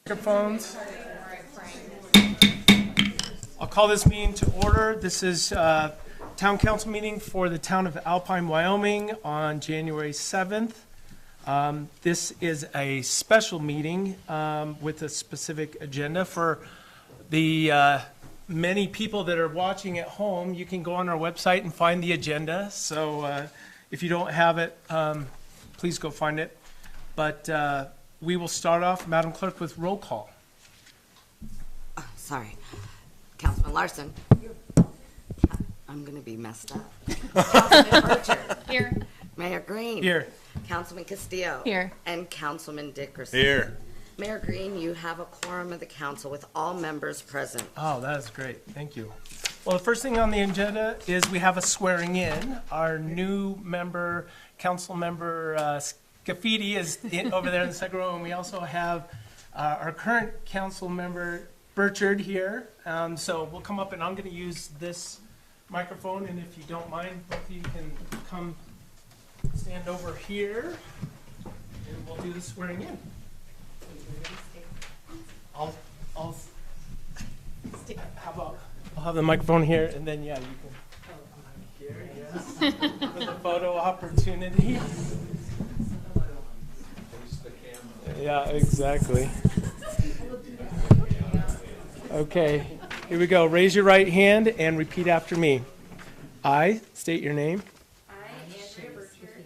Microphones. I'll call this meeting to order. This is Town Council meeting for the town of Alpine, Wyoming on January 7th. This is a special meeting with a specific agenda. For the many people that are watching at home, you can go on our website and find the agenda. So if you don't have it, please go find it. But we will start off, Madam Clerk, with roll call. Sorry. Councilman Larson. I'm going to be messed up. Councilman Archer. Here. Mayor Green. Here. Councilman Castillo. Here. And Councilman Dickerson. Here. Mayor Green, you have a quorum of the council with all members present. Oh, that is great. Thank you. Well, the first thing on the agenda is we have a swearing in. Our new member, council member Scafidi is over there in the second row, and we also have our current council member Burchard here. So we'll come up, and I'm going to use this microphone, and if you don't mind, both of you can come stand over here, and we'll do the swearing in. I'll have the microphone here, and then, yeah, you can here, yes, for the photo opportunity. Yeah, exactly. Okay, here we go. Raise your right hand and repeat after me. I state your name. I, Andrea Burchard,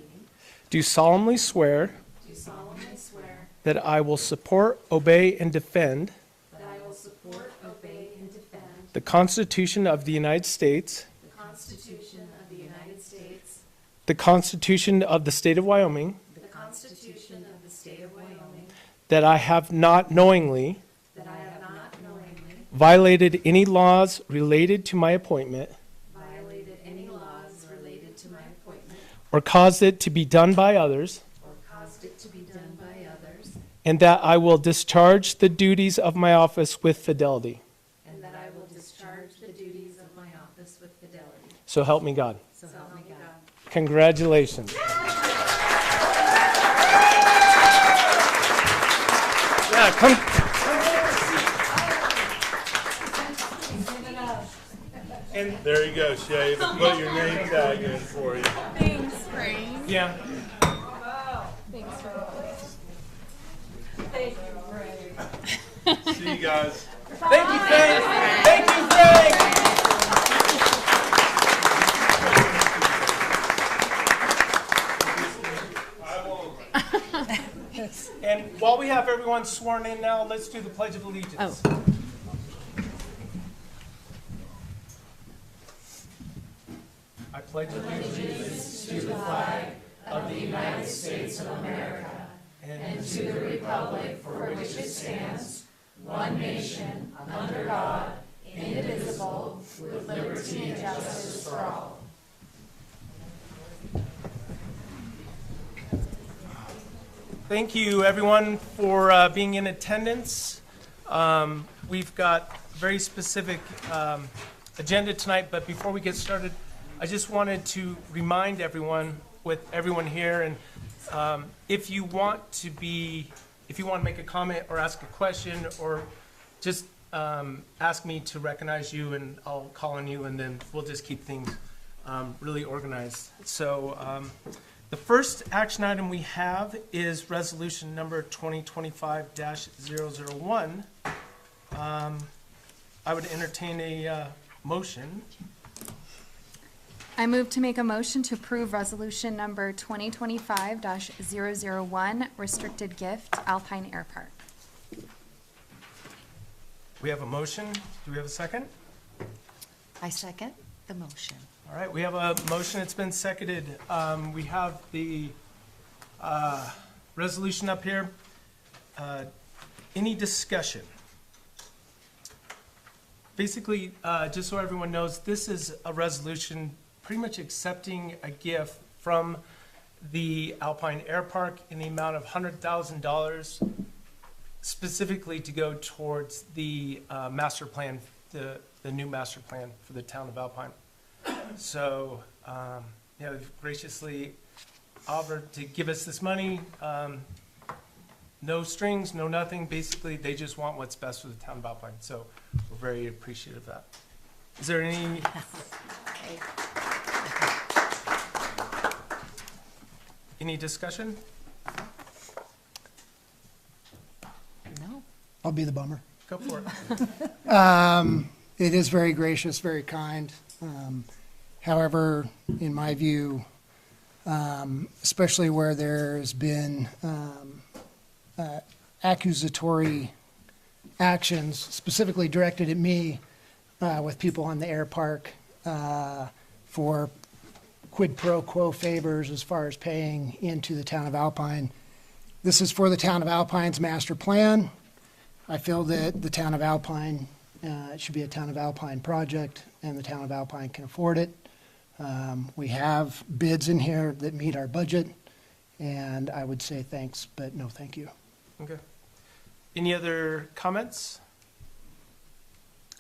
Do solemnly swear do solemnly swear that I will support, obey, and defend that I will support, obey, and defend the Constitution of the United States, the Constitution of the United States, the Constitution of the State of Wyoming, the Constitution of the State of Wyoming, that I have not knowingly that I have not knowingly violated any laws related to my appointment violated any laws related to my appointment or caused it to be done by others, or caused it to be done by others, and that I will discharge the duties of my office with fidelity. and that I will discharge the duties of my office with fidelity. So help me God. So help me God. Congratulations. Yeah, come. And There you go, Shay. They put your name tag in for you. Thanks, Frank. yeah, Thanks for See you guys. thank you, Frank. Thank you, Frank. And while we have everyone sworn in now, let's do the Pledge of Allegiance. I pledge allegiance to the flag of the United States of America and to the republic for which it stands, one nation, under God, indivisible, with liberty and justice for all. Thank you, everyone, for being in attendance. We've got a very specific agenda tonight, but before we get started, I just wanted to remind everyone, with everyone here, and if you want to make a comment or ask a question, or just ask me to recognize you, and I'll call on you, and then we'll just keep things really organized. So the first action item we have is resolution number 2025-001. I would entertain a motion. I move to make a motion to approve resolution number 2025-001, restricted gift, Alpine Air Park. We have a motion. Do we have a second? I second the motion. All right, we have a motion. It's been seconded. We have the resolution up here. Any discussion? Basically, just so everyone knows, this is a resolution pretty much accepting a gift from the Alpine Air Park in the amount of $100,000, specifically to go towards the master plan, the new master plan for the town of Alpine. So, they've graciously offered to give us this money. no strings, no nothing. Basically, they just want what's best for the town of Alpine. So we're very appreciative of that. Is there any? Any discussion? No. I'll be the bummer. Go for it. It is very gracious, very kind. However, in my view, especially where there's been accusatory actions specifically directed at me with people on the air park for quid pro quo favors as far as paying into the town of Alpine. This is for the town of Alpine's master plan. I feel that the town of Alpine, it should be a town of Alpine project, and the town of Alpine can afford it. We have bids in here that meet our budget, and I would say thanks, but no thank you. Okay. Any other comments?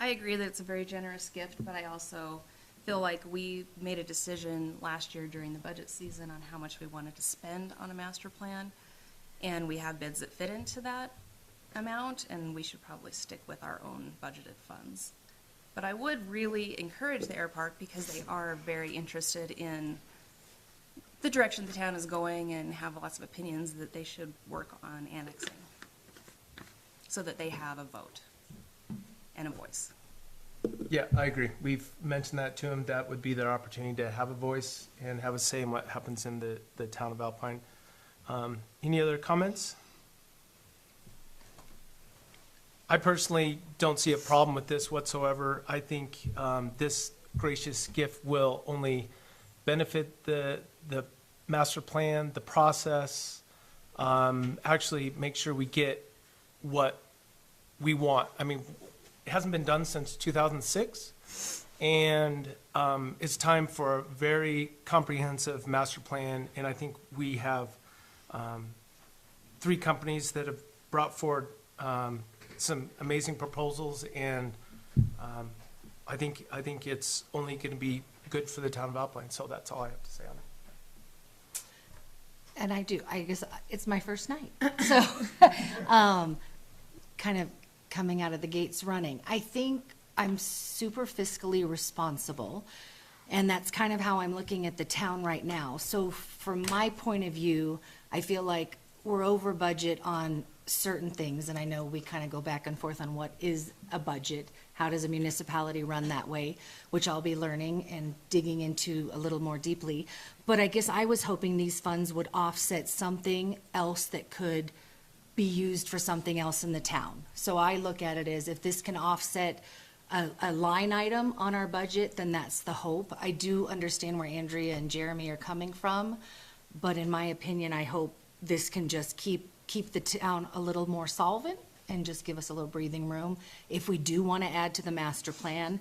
I agree that it's a very generous gift, but I also feel like we made a decision last year during the budget season on how much we wanted to spend on a master plan, and we have bids that fit into that amount, and we should probably stick with our own budgeted funds. But I would really encourage the air park, because they are very interested in the direction the town is going and have lots of opinions, that they should work on annexing so that they have a vote and a voice. Yeah, I agree. We've mentioned that to them. That would be their opportunity to have a voice and have a say in what happens in the town of Alpine. Any other comments? I personally don't see a problem with this whatsoever. I think this gracious gift will only benefit the master plan, the process, actually make sure we get what we want. I mean, it hasn't been done since 2006, and it's time for a very comprehensive master plan, and I think we have 3 companies that have brought forward some amazing proposals, and I think it's only going to be good for the town of Alpine. So that's all I have to say on it. And I guess it's my first night. So, kind of coming out of the gates running. I think I'm super fiscally responsible, and that's kind of how I'm looking at the town right now. So from my point of view, I feel like we're over budget on certain things, and I know we kind of go back and forth on what is a budget, how does a municipality run that way, which I'll be learning and digging into a little more deeply. But I guess I was hoping these funds would offset something else that could be used for something else in the town. So I look at it as, if this can offset a line item on our budget, then that's the hope. I do understand where Andrea and Jeremy are coming from, but in my opinion, I hope this can just keep the town a little more solvent and just give us a little breathing room. If we do want to add to the master plan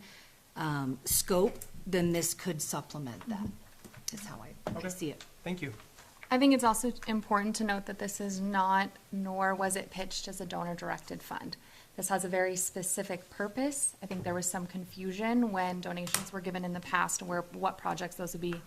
scope, then this could supplement that, is how I see it. Thank you. I think it's also important to note that this is not, nor was it pitched as a donor-directed fund. This has a very specific purpose. I think there was some confusion when donations were given in the past, where what projects those would be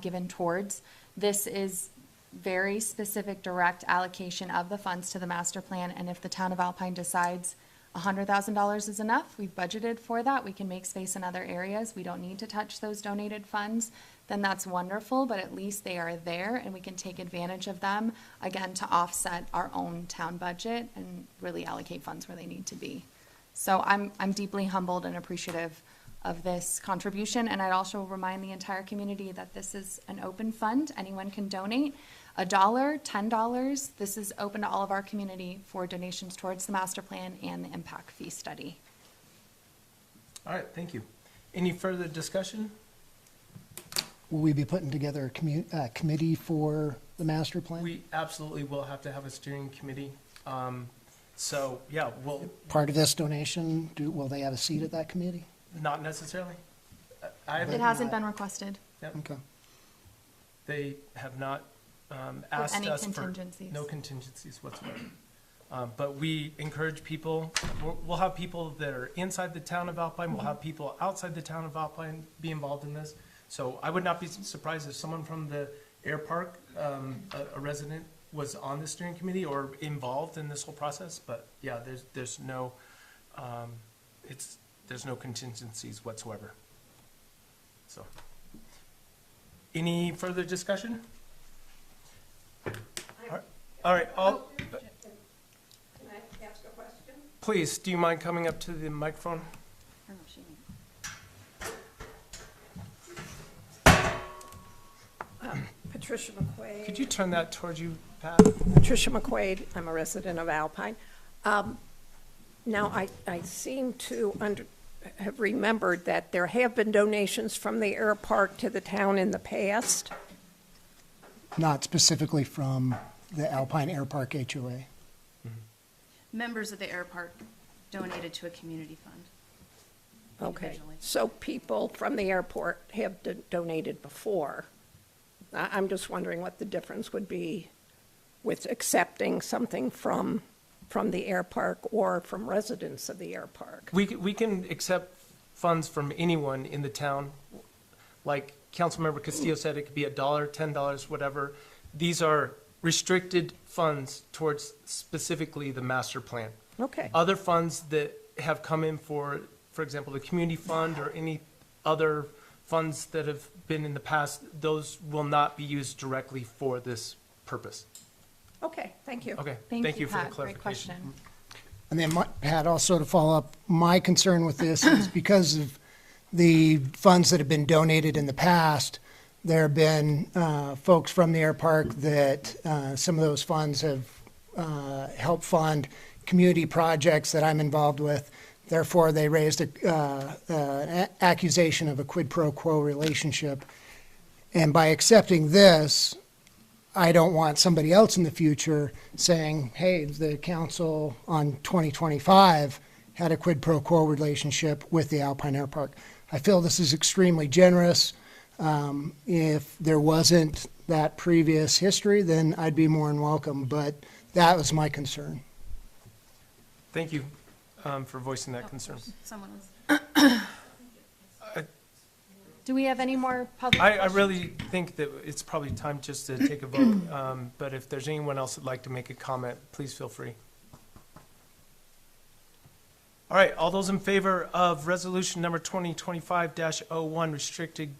given towards. This is very specific, direct allocation of the funds to the master plan, and if the town of Alpine decides $100,000 is enough, we've budgeted for that, we can make space in other areas, we don't need to touch those donated funds, then that's wonderful, but at least they are there and we can take advantage of them, again, to offset our own town budget and really allocate funds where they need to be. So I'm deeply humbled and appreciative of this contribution, and I'd also remind the entire community that this is an open fund. Anyone can donate $1, $10. This is open to all of our community for donations towards the master plan and the impact fee study. All right, thank you. Any further discussion? Will we be putting together a committee for the master plan? We absolutely will have to have a steering committee. So, yeah, we'll, Part of this donation, will they have a seat at that committee? not necessarily. I It haven't, hasn't been requested. Okay. they have not asked any us for. contingencies. No contingencies whatsoever. But we encourage people, we'll have people that are inside the town of Alpine, we'll have people outside the town of Alpine be involved in this. So I would not be surprised if someone from the air park, a resident, was on the steering committee or involved in this whole process, but yeah, there's no, there's no contingencies whatsoever. So, any further discussion? All right, all, Can I ask a question? please, do you mind coming up to the microphone? Patricia McQuaid. Could you turn that towards you, Pat? Patricia McQuaid, I'm a resident of Alpine. Now, I seem to have remembered that there have been donations from the air park to the town in the past. Not specifically from the Alpine Air Park HOA. Members of the air park donated to a community fund. Okay, Individually. so people from the airport have donated before. I'm just wondering what the difference would be with accepting something from the air park or from residents of the air park. We can accept funds from anyone in the town. Like Councilmember Castillo said, it could be $1, $10, whatever. These are restricted funds towards specifically the master plan. Okay, Other funds that have come in for example, the community fund or any other funds that have been in the past, those will not be used directly for this purpose. okay, thank you. Okay, Thank you, for the Pat. Great clarification. question. And then, Pat, also to follow up, my concern with this is because of the funds that have been donated in the past, there have been folks from the air park that some of those funds have helped fund community projects that I'm involved with. Therefore, they raised an accusation of a quid pro quo relationship. And by accepting this, I don't want somebody else in the future saying, hey, the council on 2025 had a quid pro quo relationship with the Alpine Air Park. I feel this is extremely generous. If there wasn't that previous history, then I'd be more than welcome, but that was my concern. Thank you for voicing that concern. Someone else. Do we have any more public? I really think that it's probably time just to take a vote, but if there's anyone else that'd like to make a comment, please feel free. All right, all those in favor of resolution number 2025-01, restricted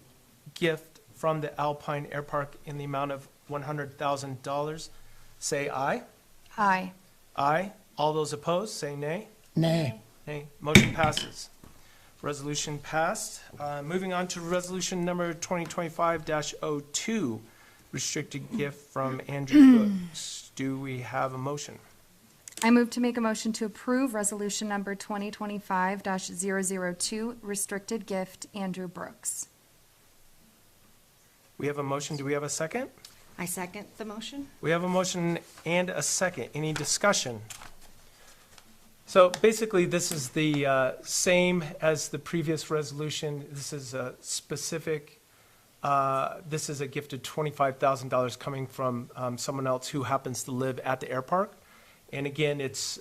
gift from the Alpine Air Park in the amount of $100,000, say aye. Aye. Aye. All those opposed, say nay. Nay. Nay. Motion passes. Resolution passed. Moving on to resolution number 2025-02, restricted gift from Andrew Brooks. Do we have a motion? I move to make a motion to approve resolution number 2025-002, restricted gift, Andrew Brooks. We have a motion. Do we have a second? I second the motion. We have a motion and a second. Any discussion? So basically, this is the same as the previous resolution. This is a specific, this is a gift of $25,000 coming from someone else who happens to live at the air park. And again, it's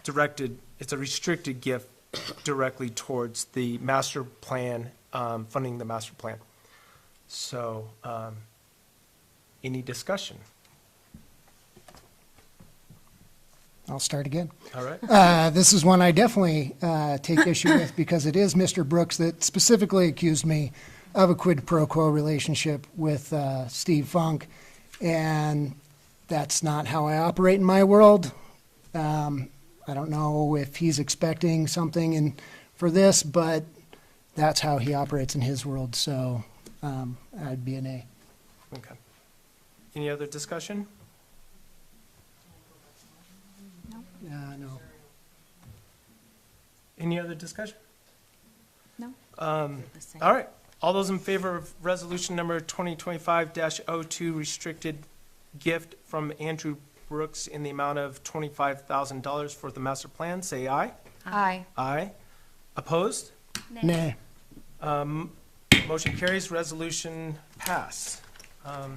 directed, it's a restricted gift directly towards the master plan, funding the master plan. So, any discussion? I'll start again. All right. This is one I definitely take issue with because it is Mr. Brooks that specifically accused me of a quid pro quo relationship with Steve Funk, and that's not how I operate in my world. I don't know if he's expecting something for this, but that's how he operates in his world, so I'd be an A. Okay. Any other discussion? No. Any other discussion? No. All right. All those in favor of resolution number 2025-02, restricted gift from Andrew Brooks in the amount of $25,000 for the master plan, say aye. Aye. Aye. Opposed? Nay. Motion carries, resolution passed. All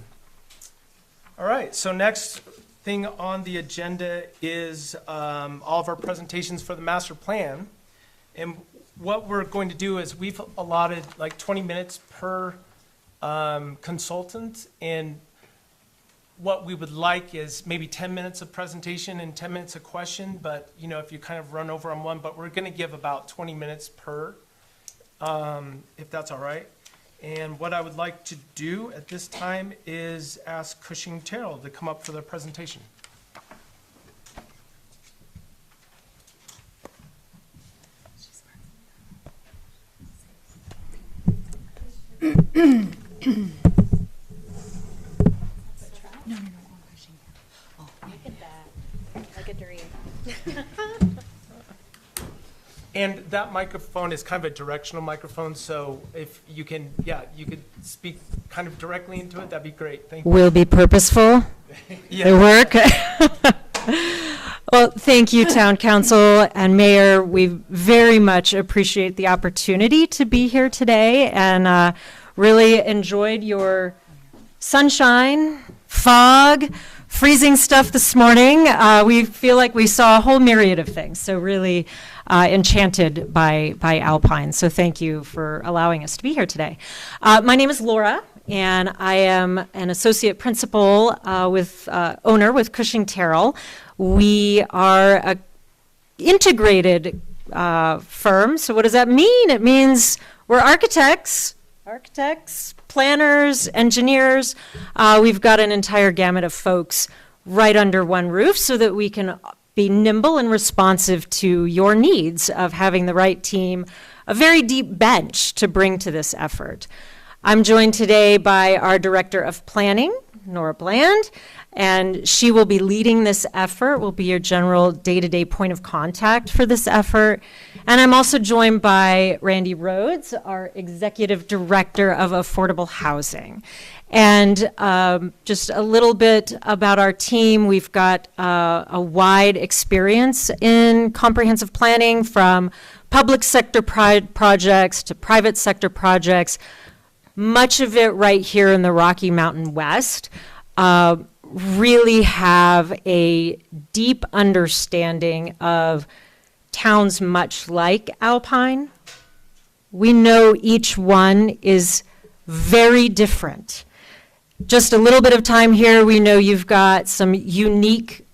right, so next thing on the agenda is all of our presentations for the master plan. And what we're going to do is we've allotted like 20 minutes per consultant, and what we would like is maybe 10 minutes of presentation and 10 minutes of question, but, you know, if you kind of run over on one, but we're going to give about 20 minutes per, if that's all right. And what I would like to do at this time is ask Cushing Terrell to come up for the presentation. Like a dream. And that microphone is kind of a directional microphone, so if you can, yeah, you could speak kind of directly into it, that'd be great. Thank you. Will be purposeful. Yeah. It work? Well, thank you, Town Council and Mayor. We very much appreciate the opportunity to be here today and really enjoyed your sunshine, fog, freezing stuff this morning. We feel like we saw a whole myriad of things, so really enchanted by Alpine. So thank you for allowing us to be here today. My name is Laura, and I am an associate principal owner with Cushing Terrell. We are a integrated firm. So what does that mean? It means we're architects, planners, engineers. We've got an entire gamut of folks right under one roof so that we can be nimble and responsive to your needs of having the right team, a very deep bench to bring to this effort. I'm joined today by our Director of Planning, Nora Bland, and she will be leading this effort, will be your general day-to-day point of contact for this effort. And I'm also joined by Randy Rhodes, our Executive Director of Affordable Housing. And just a little bit about our team. We've got a wide experience in comprehensive planning, from public sector projects to private sector projects, much of it right here in the Rocky Mountain West. Really have a deep understanding of towns much like Alpine. We know each one is very different. Just a little bit of time here, we know you've got some unique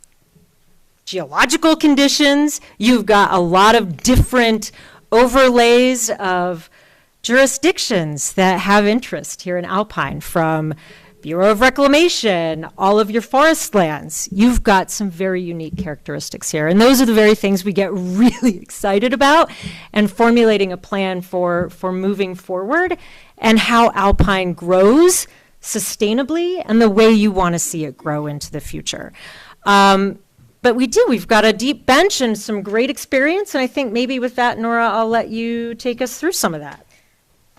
geological conditions. You've got a lot of different overlays of jurisdictions that have interest here in Alpine, from Bureau of Reclamation, all of your forest lands. You've got some very unique characteristics here. And those are the very things we get really excited about and formulating a plan for moving forward and how Alpine grows sustainably and the way you want to see it grow into the future. But we've got a deep bench and some great experience. And I think maybe with that, Nora, I'll let you take us through some of that.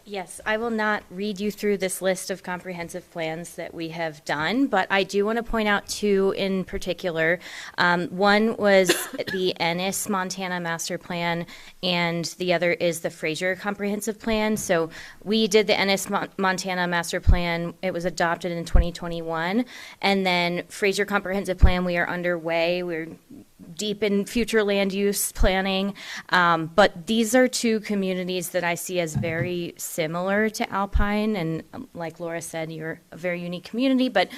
Yes, I will not read you through this list of comprehensive plans that we have done, but I do want to point out two in particular. One was the Ennis Montana Master Plan, and the other is the Fraser Comprehensive Plan. So we did the Ennis Montana Master Plan. It was adopted in 2021. And then Fraser Comprehensive Plan, we are underway. We're deep in future land use planning. But these are two communities that I see as very similar to Alpine. And like Laura said, you're a very unique community, but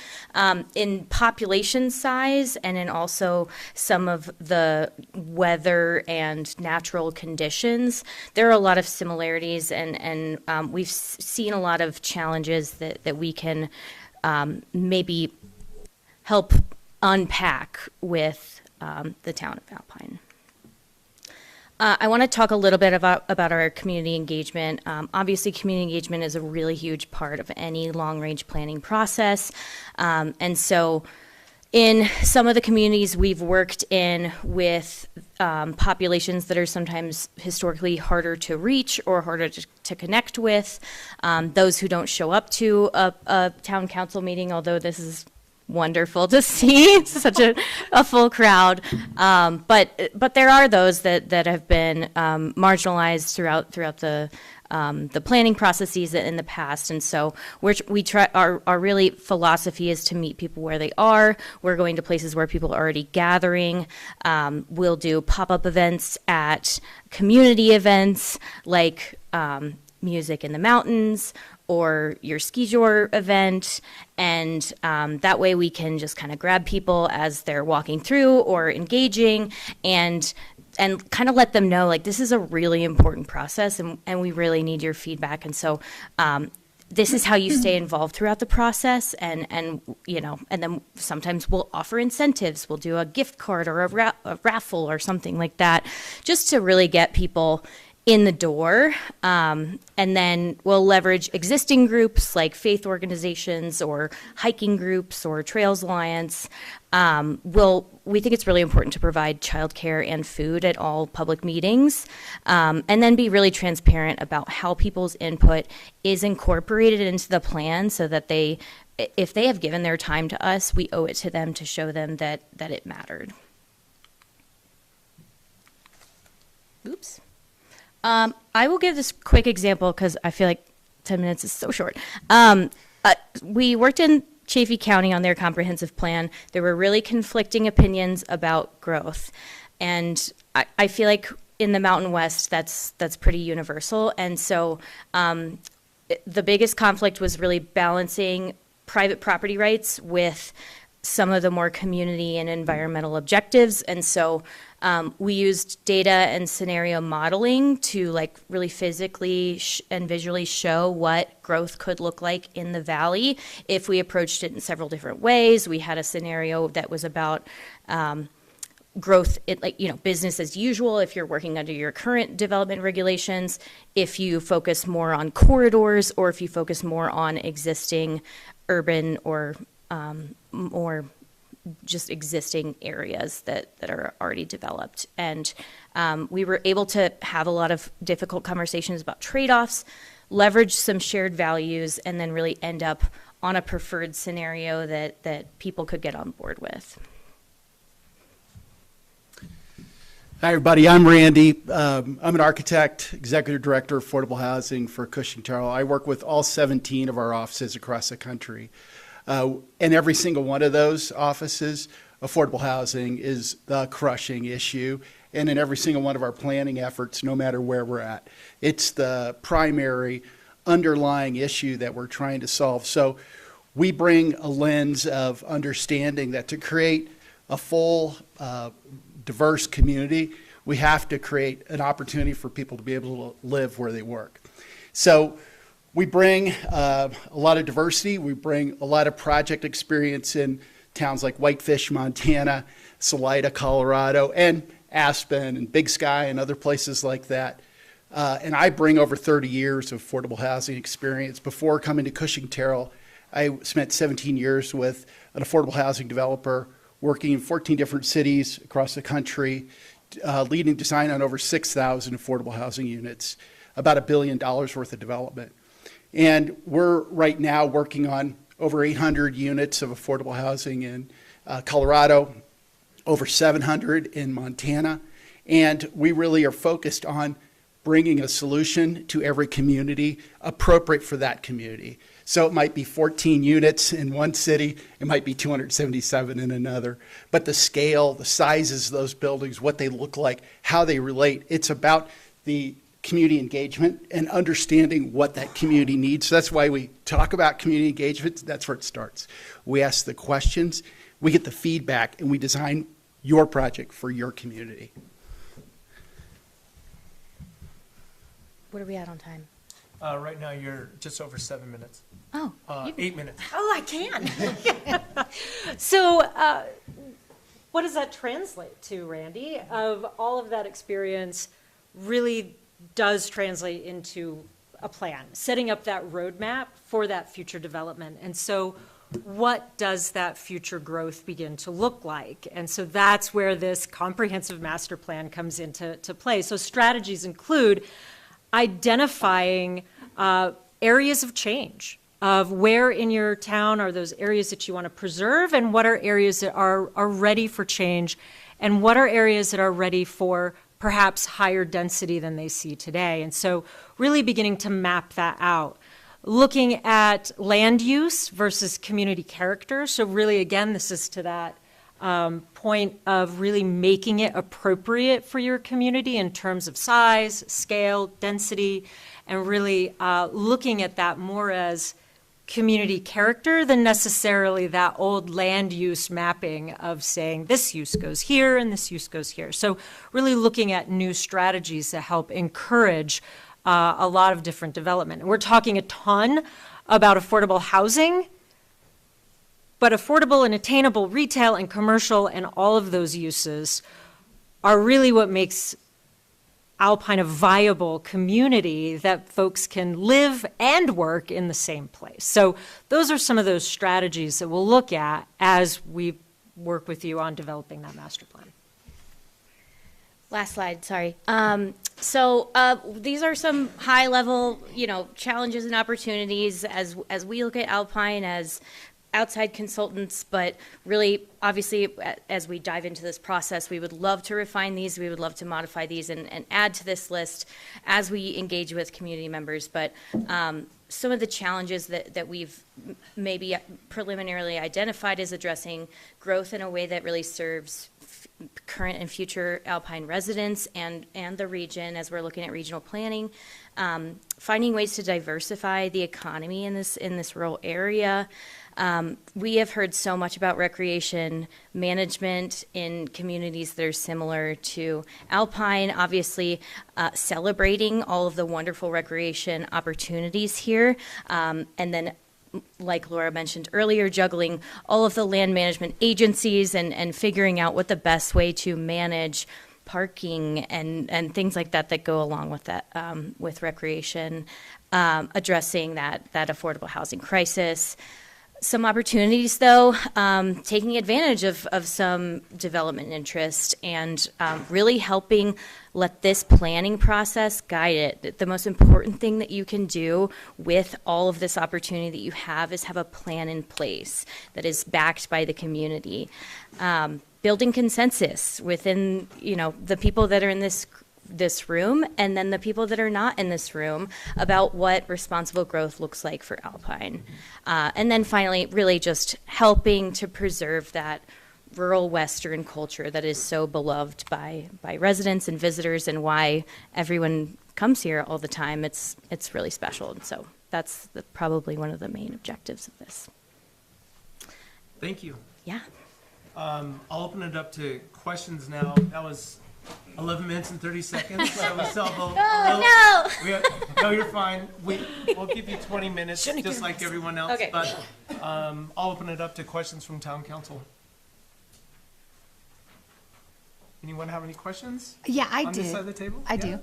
in population size and in also some of the weather and natural conditions, there are a lot of similarities, and we've seen a lot of challenges that we can maybe help unpack with the town of Alpine. I want to talk a little bit about our community engagement. Obviously, community engagement is a really huge part of any long-range planning process. And so in some of the communities we've worked in with populations that are sometimes historically harder to reach or harder to connect with, those who don't show up to a town council meeting, although this is wonderful to see such a full crowd, but there are those that have been marginalized throughout the planning processes in the past, and so our really philosophy is to meet people where they are. We're going to places where people are already gathering. We'll do pop-up events at community events like Music in the Mountains, or your ski tour event. And that way we can just kind of grab people as they're walking through or engaging and kind of let them know, like, this is a really important process and we really need your feedback. And so this is how you stay involved throughout the process. And you know, and then sometimes we'll offer incentives. We'll do a gift card or a raffle or something like that, just to really get people in the door. And then we'll leverage existing groups like faith organizations or hiking groups or Trails Alliance. We think it's really important to provide childcare and food at all public meetings, and then be really transparent about how people's input is incorporated into the plan so that if they have given their time to us, we owe it to them to show them that it mattered. Oops. I will give this quick example because I feel like 10 minutes is so short. We worked in Chaffey County on their comprehensive plan. There were really conflicting opinions about growth. And I feel like in the Mountain West, that's pretty universal. And so the biggest conflict was really balancing private property rights with some of the more community and environmental objectives. And so we used data and scenario modeling to like really physically and visually show what growth could look like in the valley if we approached it in several different ways. We had a scenario that was about growth, business as usual if you're working under your current development regulations, if you focus more on corridors, or if you focus more on existing urban or just existing areas that are already developed. And we were able to have a lot of difficult conversations about trade-offs, leverage some shared values, and then really end up on a preferred scenario that people could get on board with. Hi, everybody. I'm Randy. I'm an architect, executive director of affordable housing for Cushing Terrell. I work with all 17 of our offices across the country. And every single one of those offices, affordable housing is the crushing issue. And in every single one of our planning efforts, no matter where we're at, it's the primary underlying issue that we're trying to solve. So we bring a lens of understanding that to create a full, diverse community, we have to create an opportunity for people to be able to live where they work. So we bring a lot of diversity. We bring a lot of project experience in towns like Whitefish, Montana, Salida, Colorado, and Aspen and Big Sky and other places like that. And I bring over 30 years of affordable housing experience. Before coming to Cushing Terrell, I spent 17 years with an affordable housing developer working in 14 different cities across the country, leading design on over 6,000 affordable housing units, about $1 billion worth of development. And we're right now working on over 800 units of affordable housing in Colorado, over 700 in Montana. And we really are focused on bringing a solution to every community appropriate for that community. So it might be 14 units in one city, it might be 277 in another. But the scale, the sizes of those buildings, what they look like, how they relate, it's about the community engagement and understanding what that community needs. So that's why we talk about community engagement. That's where it starts. We ask the questions, we get the feedback, and we design your project for your community. What are we at on time? Right now, you're just over 7 minutes. Oh. 8 minutes. Oh, I can. So what does that translate to, Randy? Of all of that experience really does translate into a plan, setting up that roadmap for that future development. And so what does that future growth begin to look like? And so that's where this comprehensive master plan comes into play. So strategies include identifying areas of change, of where in your town are those areas that you want to preserve, and what are areas that are ready for change, and what are areas that are ready for perhaps higher density than they see today. And so really beginning to map that out. Looking at land use versus community character. So really, again, this is to that point of really making it appropriate for your community in terms of size, scale, density, and really looking at that more as community character than necessarily that old land use mapping of saying this use goes here and this use goes here. So really looking at new strategies to help encourage a lot of different development. And we're talking a ton about affordable housing, but affordable and attainable retail and commercial and all of those uses are really what makes Alpine a viable community that folks can live and work in the same place. So those are some of those strategies that we'll look at as we work with you on developing that master plan. Last slide, sorry. So these are some high-level, challenges and opportunities as we look at Alpine as outside consultants, but really, obviously, as we dive into this process, we would love to refine these, we would love to modify these and add to this list as we engage with community members. But some of the challenges that we've maybe preliminarily identified is addressing growth in a way that really serves current and future Alpine residents and the region as we're looking at regional planning, finding ways to diversify the economy in this rural area. We have heard so much about recreation management in communities that are similar to Alpine, obviously celebrating all of the wonderful recreation opportunities here, and then like Laura mentioned earlier, juggling all of the land management agencies and figuring out what the best way to manage parking and things like that go along with that, with recreation, addressing that affordable housing crisis. Some opportunities, though, taking advantage of some development interest and really helping let this planning process guide it. The most important thing that you can do with all of this opportunity that you have is have a plan in place that is backed by the community. Building consensus within, the people that are in this room and then the people that are not in this room about what responsible growth looks like for Alpine. And then finally, really just helping to preserve that rural Western culture that is so beloved by residents and visitors and why everyone comes here all the time. It's really special. And so that's probably one of the main objectives of this. Thank you. Yeah. I'll open it up to questions now. That was 11 minutes and 30 seconds. So we still have no, you're fine. We'll give you 20 minutes, just like everyone else. Okay. But I'll open it up to questions from town council. Anyone have any questions? Yeah, I on do. this side of the table? I Yeah. do.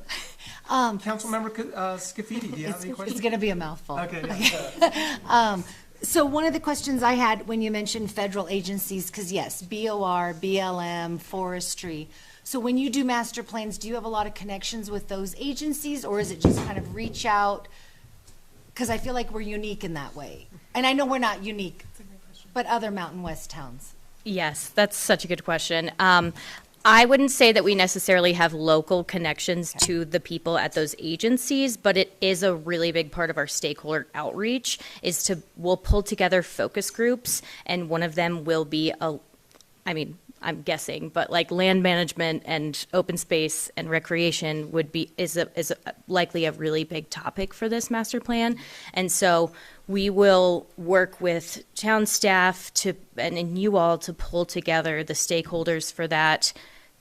Councilmember Scafidi, do you have any questions? It's going to be a mouthful. Okay. Yeah. So one of the questions I had when you mentioned federal agencies, because yes, BOR, BLM, forestry. So when you do master plans, do you have a lot of connections with those agencies, or is it just kind of reach out? Because I feel like we're unique in that way. And I know we're not unique, but other Mountain West towns. Yes, that's such a good question. I wouldn't say that we necessarily have local connections to the people at those agencies, but it is a really big part of our stakeholder outreach we'll pull together focus groups, and one of them will be I'm guessing, but like land management and open space and recreation is likely a really big topic for this master plan. And so we will work with town staff and you all to pull together the stakeholders for that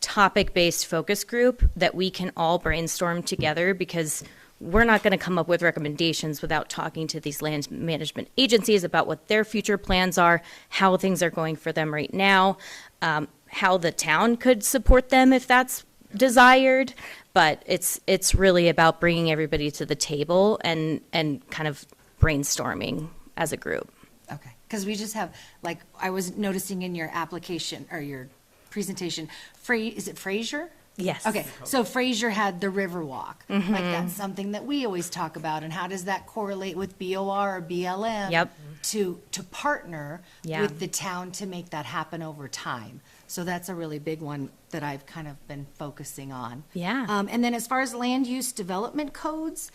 topic-based focus group that we can all brainstorm together, because we're not going to come up with recommendations without talking to these land management agencies about what their future plans are, how things are going for them right now, how the town could support them if that's desired. But it's really about bringing everybody to the table and kind of brainstorming as a group. Okay, because we just have, like, I was noticing in your application or your presentation, is it Fraser? Yes. Okay, so Fraser had the Riverwalk. Like, that's something that we always talk about. And how does that correlate with BOR or BLM? Yep. To partner Yeah. with the town to make that happen over time. So that's a really big one that I've kind of been focusing on. Yeah. And then as far as land use development codes,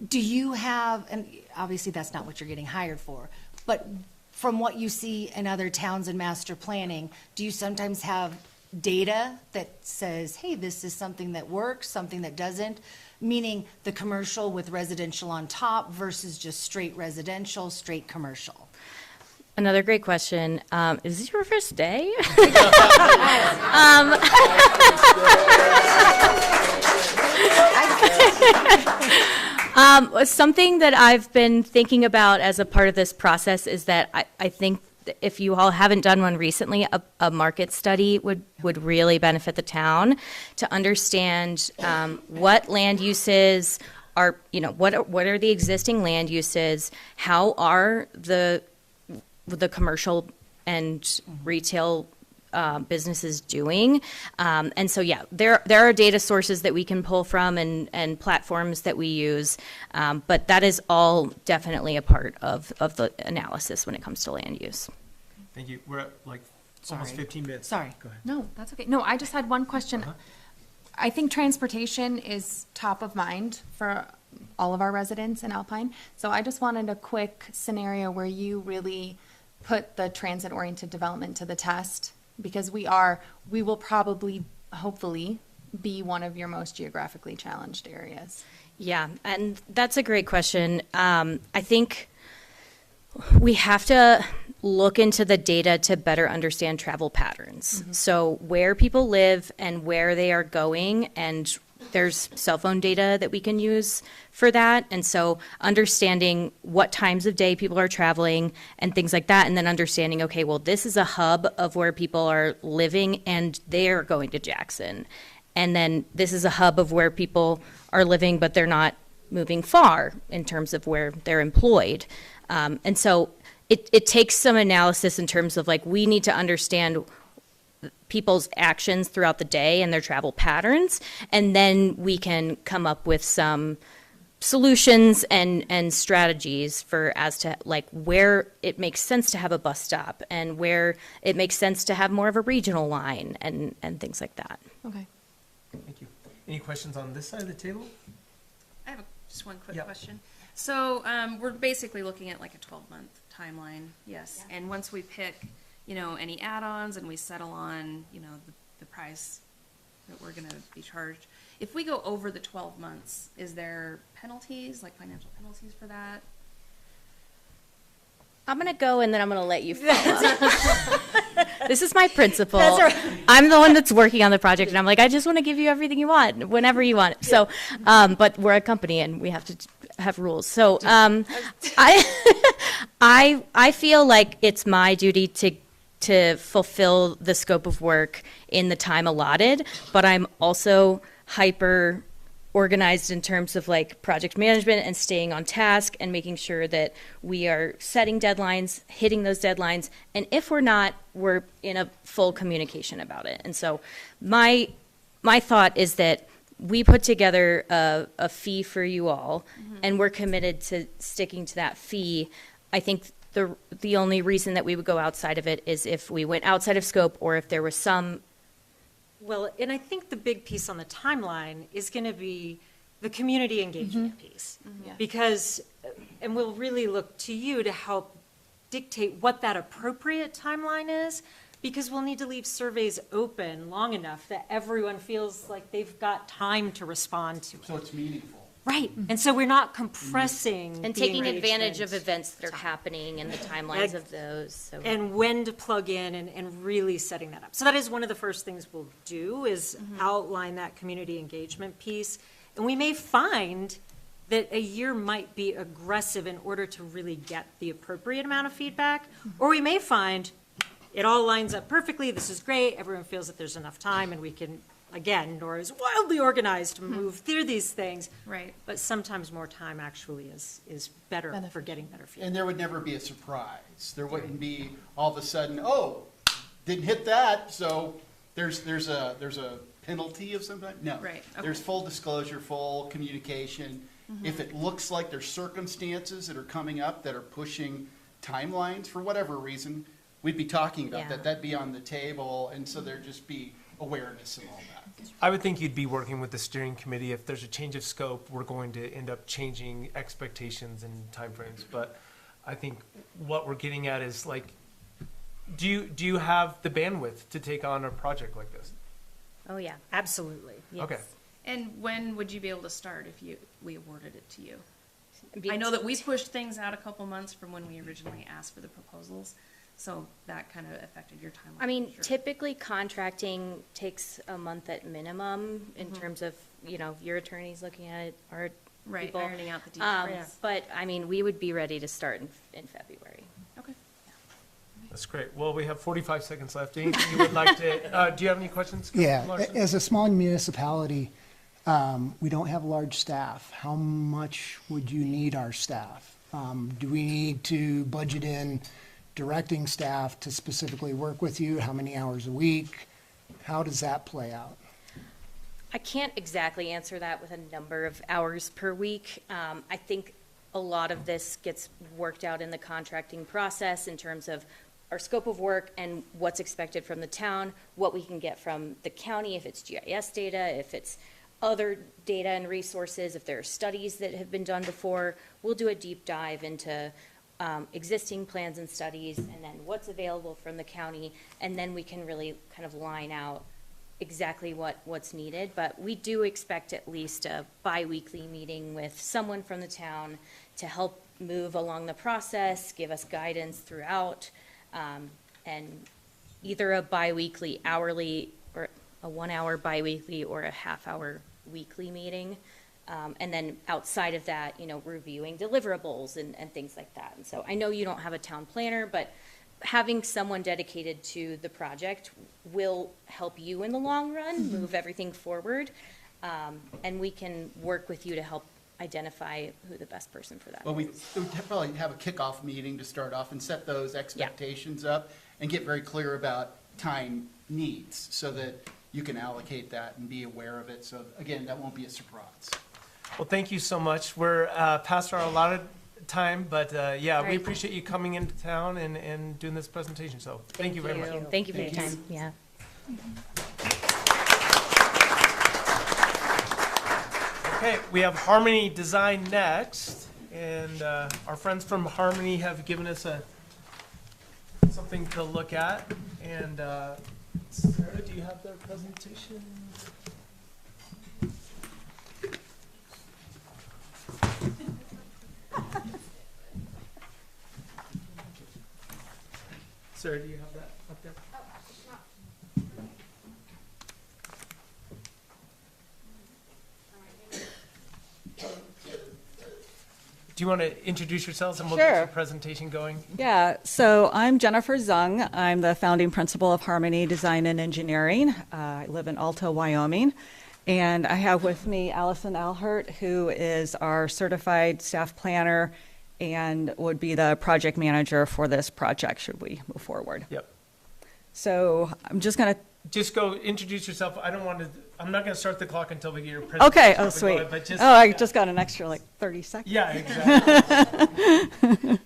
do you have, and obviously that's not what you're getting hired for, but from what you see in other towns and master planning, do you sometimes have data that says, hey, this is something that works, something that doesn't? Meaning the commercial with residential on top versus just straight residential, straight commercial. Another great question. Is this your first day? Something that I've been thinking about as a part of this process is that I think if you all haven't done one recently, a market study would really benefit the town to understand what land uses are, what are the existing land uses, how are the commercial and retail businesses doing. And so, yeah, there are data sources that we can pull from and platforms that we use, but that is all definitely a part of the analysis when it comes to land use. Thank you. We're at like almost 15 minutes. Sorry. Go ahead. No, that's okay. No, I just had one question. I think transportation is top of mind for all of our residents in Alpine. So I just wanted a quick scenario where you really put the transit-oriented development to the test, because we will probably, hopefully, be one of your most geographically challenged areas. Yeah, and that's a great question. I think we have to look into the data to better understand travel patterns. So where people live and where they are going, and there's cell phone data that we can use for that. And so understanding what times of day people are traveling and things like that, and then understanding, okay, well, this is a hub of where people are living and they're going to Jackson. And then this is a hub of where people are living, but they're not moving far in terms of where they're employed. And so it takes some analysis in terms of like, we need to understand people's actions throughout the day and their travel patterns, and then we can come up with some solutions and strategies for as to like where it makes sense to have a bus stop and where it makes sense to have more of a regional line and things like that. Okay. Thank you. Any questions on this side of the table? I have just one quick Yep. question. So we're basically looking at like a 12-month timeline, yes. And once we pick, any add-ons and we settle on, the price that we're going to be charged. If we go over the 12 months, is there penalties, like financial penalties for that? I'm going to go and then I'm going to let you follow. This is my principle. I'm the one that's working on the project, and I'm like, I just want to give you everything you want, whenever you want it. So, but we're a company and we have to have rules. So I feel like it's my duty to fulfill the scope of work in the time allotted, but I'm also hyper organized in terms of like project management and staying on task and making sure that we are setting deadlines, hitting those deadlines, and if we're not, we're in a full communication about it. And so my thought is that we put together a fee for you all, and we're committed to sticking to that fee. I think the only reason that we would go outside of it is if we went outside of scope, or if there was some. Well, and I think the big piece on the timeline is going to be the community engagement piece. Yeah. Because, and we'll really look to you to help dictate what that appropriate timeline is, because we'll need to leave surveys open long enough that everyone feels like they've got time to respond to it. So it's meaningful. Right, and so we're not compressing And the taking advantage engagement. of events that are happening and the timelines of those, so. And when to plug in and really setting that up. So that is one of the first things we'll do, is outline that community engagement piece. And we may find that a year might be aggressive in order to really get the appropriate amount of feedback. Or we may find it all lines up perfectly, this is great, everyone feels that there's enough time, and we can, again, Nora is wildly organized to move through these things. Right. But sometimes more time actually is better for getting better feedback. And there would never be a surprise. There wouldn't be all of a sudden, oh, didn't hit that, so there's a penalty of some kind. No. Right, okay. There's full disclosure, full communication. If it looks like there's circumstances that are coming up that are pushing timelines for whatever reason, we'd be talking about Yeah. that. That'd be on the table, and so there'd just be awareness of all that. I would think you'd be working with the steering committee. If there's a change of scope, we're going to end up changing expectations and timeframes. But I think what we're getting at is like, do you have the bandwidth to take on a project like this? Oh, yeah. Absolutely. Yes. Okay. And when would you be able to start if we awarded it to you? Be- I know that we pushed things out a couple months from when we originally asked for the proposals, so that kind of affected your timeline. I mean, for sure. typically contracting takes a month at minimum in terms of, your attorneys looking at it, our Right, people. ironing out the Um, details. But, I mean, we would be ready to start in February. Okay. That's great. Well, we have 45 seconds left. Anything you would like to, do you have any questions? Yeah, Larson? as a small municipality, we don't have large staff. How much would you need our staff? Do we need to budget in directing staff to specifically work with you? How many hours a week? How does that play out? I can't exactly answer that with a number of hours per week. I think a lot of this gets worked out in the contracting process in terms of our scope of work and what's expected from the town, what we can get from the county, if it's GIS data, if it's other data and resources, if there are studies that have been done before. We'll do a deep dive into existing plans and studies, and then what's available from the county, and then we can really kind of line out exactly what's needed. But we do expect at least a bi-weekly meeting with someone from the town to help move along the process, give us guidance throughout, and either a bi-weekly hourly or a 1 hour bi-weekly or a half-hour weekly meeting. And then outside of that, reviewing deliverables and things like that. And so I know you don't have a town planner, but having someone dedicated to the project will help you in the long run, move everything forward. And we can work with you to help identify who the best person for that Well, we is. would probably have a kickoff meeting to start off and set those expectations up and get very clear about time needs so that you can allocate that and be aware of it. So again, that won't be a surprise. Well, thank you so much. We're past our allotted time, but yeah, we right. appreciate you coming into town and doing this presentation. So thank you very much. Thank you for your time. Yeah. Okay, we have Harmony Design next, and our friends from Harmony have given us something to look at. And Sarah, do you have their presentation? Sarah, do you have that up there? Do you want to introduce yourselves and we'll get Sure. your presentation going? Yeah, so I'm Jennifer Zung. I'm the founding principal of Harmony Design and Engineering. I live in Alta, Wyoming. And I have with me Allison Alhert, who is our certified staff planner and would be the project manager for this project should we move forward. Yep. So I'm just going to Just go introduce yourself. I'm not going to start the clock until we get your presentation. Okay, oh, But sweet. go ahead, but I just got an extra like 30 seconds. Yeah, exactly.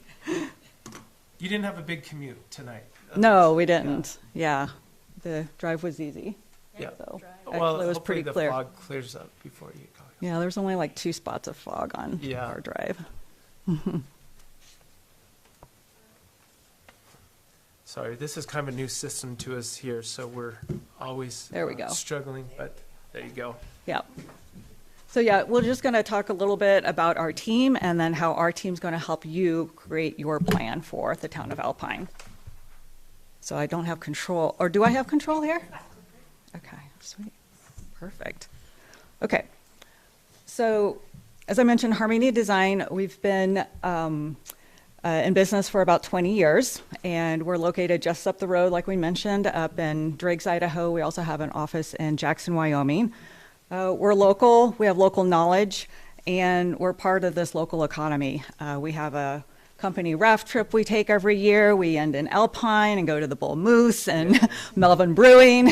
You didn't have a big commute tonight. No, we didn't. Yeah, the drive was easy. Yeah. So Well, actually, it was hopefully pretty the clear. fog clears up before you go. Yeah, there's only like 2 spots of fog on Yeah. our drive. Sorry, this is kind of a new system to us here, so we're always There we go. struggling, but there you go. Yeah. So yeah, we're just going to talk a little bit about our team and then how our team's going to help you create your plan for the town of Alpine. So I don't have control, or do I have control here? Okay, sweet. Perfect. Okay. So as I mentioned, Harmony Design, we've been in business for about 20 years, and we're located just up the road, like we mentioned, up in Driggs, Idaho. We also have an office in Jackson, Wyoming. We're local, we have local knowledge, and we're part of this local economy. We have a company raft trip we take every year. We end in Alpine and go to the Bull Moose and Melvin Brewing.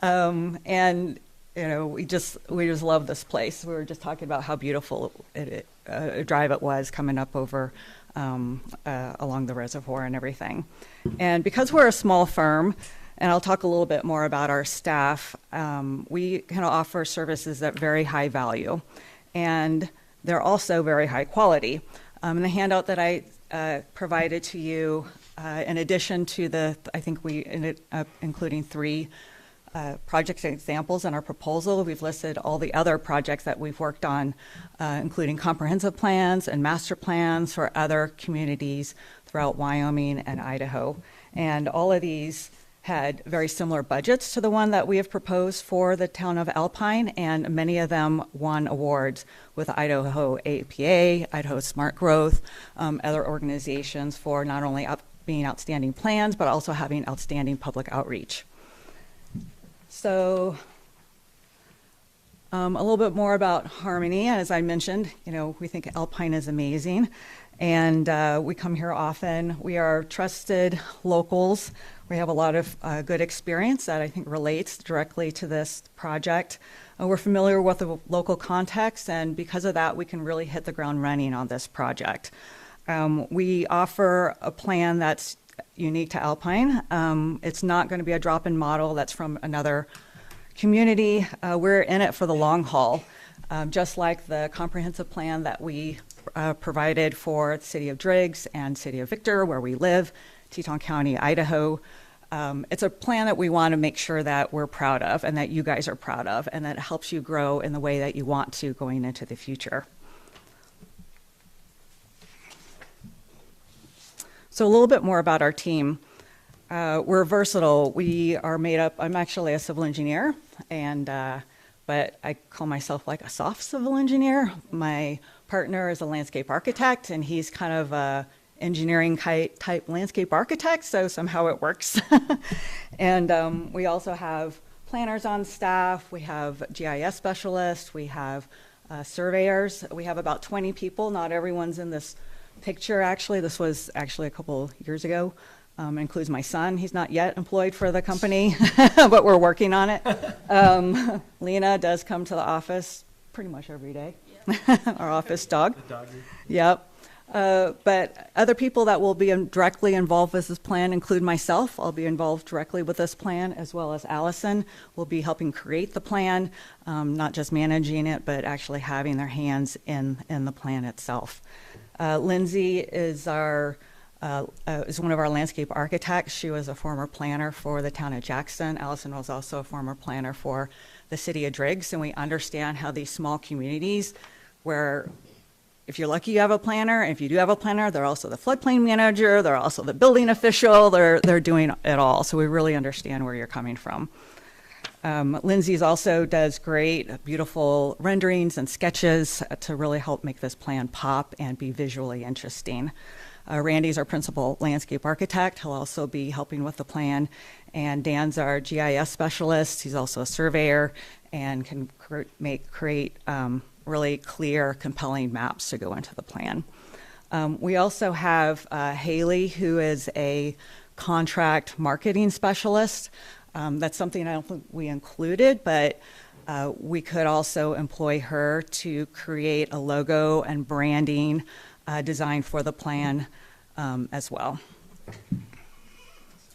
And we just love this place. We were just talking about how beautiful a drive it was coming up over along the reservoir and everything. And because we're a small firm, and I'll talk a little bit more about our staff, we kind of offer services at very high value, and they're also very high quality. In the handout that I provided to you, in addition to I think we ended up including 3 project examples in our proposal. We've listed all the other projects that we've worked on, including comprehensive plans and master plans for other communities throughout Wyoming and Idaho. And all of these had very similar budgets to the one that we have proposed for the town of Alpine, and many of them won awards with Idaho APA, Idaho Smart Growth, other organizations for not only being outstanding plans, but also having outstanding public outreach. So a little bit more about Harmony. As I mentioned, we think Alpine is amazing, and we come here often. We are trusted locals. We have a lot of good experience that I think relates directly to this project. We're familiar with the local context, and because of that, we can really hit the ground running on this project. We offer a plan that's unique to Alpine. It's not going to be a drop-in model that's from another community. We're in it for the long haul, just like the comprehensive plan that we provided for the city of Driggs and city of Victor, where we live, Teton County, Idaho. It's a plan that we want to make sure that we're proud of and that you guys are proud of, and that it helps you grow in the way that you want to going into the future. So a little bit more about our team. We're versatile. We are made up, I'm actually a civil engineer, but I call myself like a soft civil engineer. My partner is a landscape architect, and he's kind of a engineering type landscape architect, so somehow it works. And we also have planners on staff. We have GIS specialists. We have surveyors. We have about 20 people. Not everyone's in this picture, actually. This was actually a couple years ago. Includes my son. He's not yet employed for the company, but we're working on it. Lena does come to the office pretty much every day. Yep. Our office dog. The doggy. Yep. But other people that will be directly involved with this plan include myself. I'll be involved directly with this plan, as well as Allison will be helping create the plan, not just managing it, but actually having their hands in the plan itself. Lindsay is is one of our landscape architects. She was a former planner for the town of Jackson. Allison was also a former planner for the city of Driggs, and we understand how these small communities, where if you're lucky you have a planner, and if you do have a planner, they're also the floodplain manager, they're also the building official, they're doing it all. So we really understand where you're coming from. Lindsay's also does great, beautiful renderings and sketches to really help make this plan pop and be visually interesting. Randy's our principal landscape architect. He'll also be helping with the plan. And Dan's our GIS specialist. He's also a surveyor and can create really clear, compelling maps to go into the plan. We also have Haley, who is a contract marketing specialist. That's something I don't think we included, but we could also employ her to create a logo and branding design for the plan as well.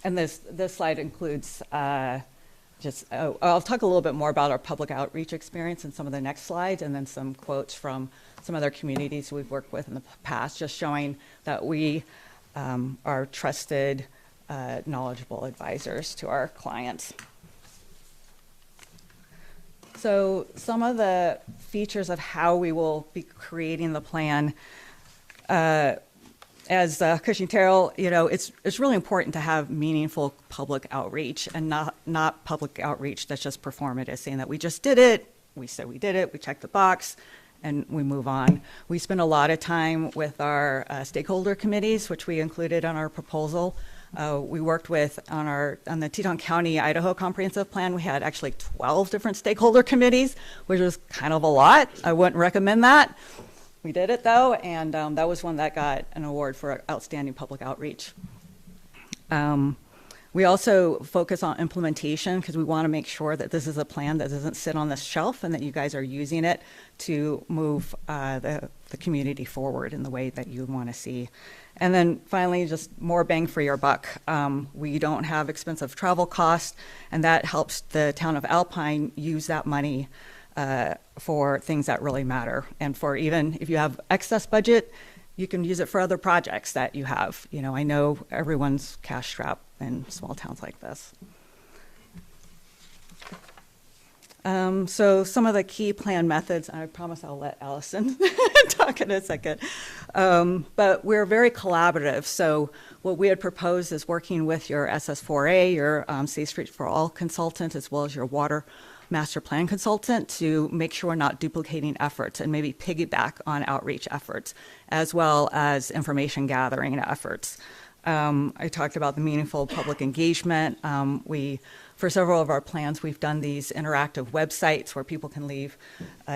And this slide includes I'll talk a little bit more about our public outreach experience in some of the next slides, and then some quotes from some other communities we've worked with in the past, just showing that we are trusted, knowledgeable advisors to our clients. So some of the features of how we will be creating the plan, as Cushing Terrell, it's really important to have meaningful public outreach, and not public outreach that's just performative, saying that we just did it, we said we did it, we checked the box, and we move on. We spend a lot of time with our stakeholder committees, which we included on our proposal. We worked with on the Teton County, Idaho comprehensive plan. We had actually 12 different stakeholder committees, which was kind of a lot. I wouldn't recommend that. We did it though, and that was one that got an award for outstanding public outreach. We also focus on implementation because we want to make sure that this is a plan that doesn't sit on the shelf and that you guys are using it to move the community forward in the way that you want to see. And then finally, just more bang for your buck. We don't have expensive travel costs, and that helps the town of Alpine use that money for things that really matter. And for even if you have excess budget, you can use it for other projects that you have. You know, I know everyone's cash strapped in small towns like this. So some of the key plan methods, I promise I'll let Allison talk in a second. But we're very collaborative. So what we had proposed is working with your SS4A, your Safe Streets for All consultant, as well as your water master plan consultant to make sure we're not duplicating efforts and maybe piggyback on outreach efforts, as well as information gathering efforts. I talked about the meaningful public engagement. For several of our plans, we've done these interactive websites where people can leave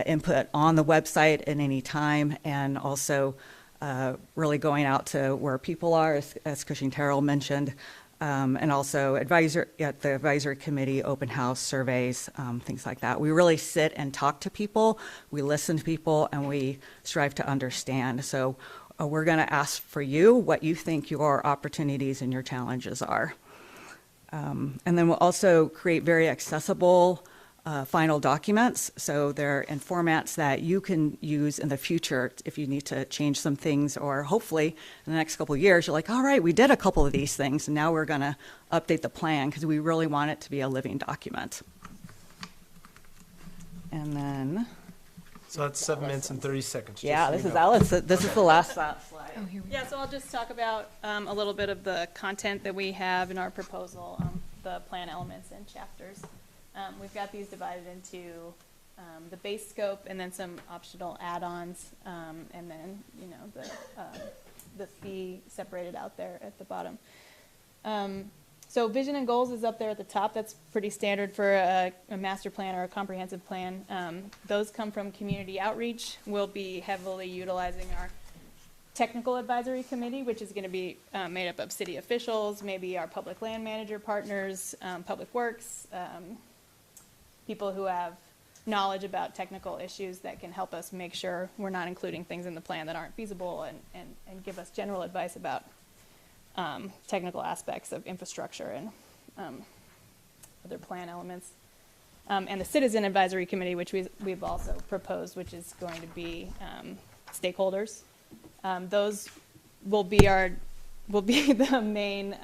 input on the website at any time, and also really going out to where people are, as Cushing Terrell mentioned, and also at the advisory committee, open house surveys, things like that. We really sit and talk to people, we listen to people, and we strive to understand. So we're going to ask for you what you think your opportunities and your challenges are. And then we'll also create very accessible final documents. So they're in formats that you can use in the future if you need to change some things, or hopefully in the next couple of years, you're like, all right, we did a couple of these things, and now we're going to update the plan because we really want it to be a living document. And then... So that's 7 minutes and 30 seconds. Yeah, this is Alice. This is the last slide. Oh, here we go. Yeah, so I'll just talk about a little bit of the content that we have in our proposal, the plan elements and chapters. We've got these divided into the base scope and then some optional add-ons, and then, you know, the fee separated out there at the bottom. So vision and goals is up there at the top. That's pretty standard for a master plan or a comprehensive plan. Those come from community outreach. We'll be heavily utilizing our technical advisory committee, which is going to be made up of city officials, maybe our public land manager partners, public works, people who have knowledge about technical issues that can help us make sure we're not including things in the plan that aren't feasible, and give us general advice about technical aspects of infrastructure and other plan elements. And the Citizen Advisory Committee, which we've also proposed, which is going to be stakeholders. Those will be the main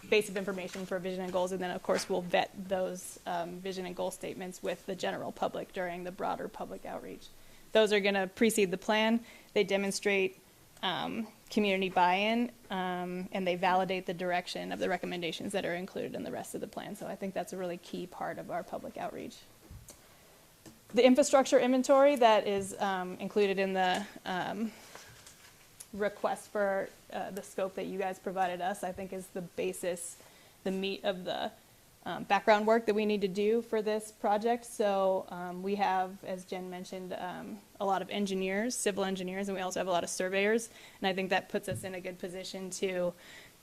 base of information for vision and goals, and then of course we'll vet those vision and goal statements with the general public during the broader public outreach. Those are going to precede the plan. They demonstrate community buy-in, and they validate the direction of the recommendations that are included in the rest of the plan. So I think that's a really key part of our public outreach. The infrastructure inventory that is included in the request for the scope that you guys provided us, I think is the basis, the meat of the background work that we need to do for this project. So we have, as Jen mentioned, a lot of engineers, civil engineers, and we also have a lot of surveyors. And I think that puts us in a good position to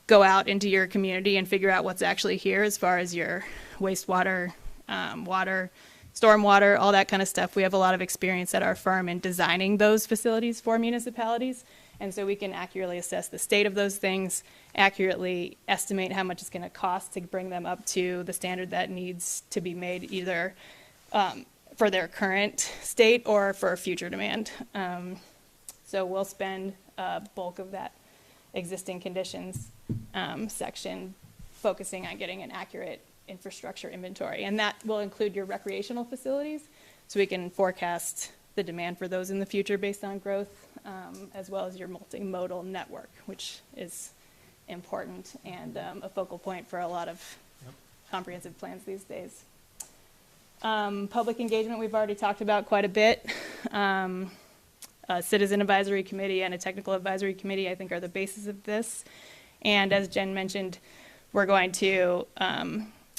go out into your community and figure out what's actually here as far as your wastewater, water, stormwater, all that kind of stuff. We have a lot of experience at our firm in designing those facilities for municipalities. And so we can accurately assess the state of those things, accurately estimate how much it's going to cost to bring them up to the standard that needs to be made, either for their current state or for future demand. So we'll spend a bulk of that existing conditions section focusing on getting an accurate infrastructure inventory. And that will include your recreational facilities, so we can forecast the demand for those in the future based on growth, as well as your multimodal network, which is important and a focal point for a lot of comprehensive plans these days. Public engagement we've already talked about quite a bit. A citizen advisory committee and a technical advisory committee, I think, are the basis of this. And as Jen mentioned, we're going to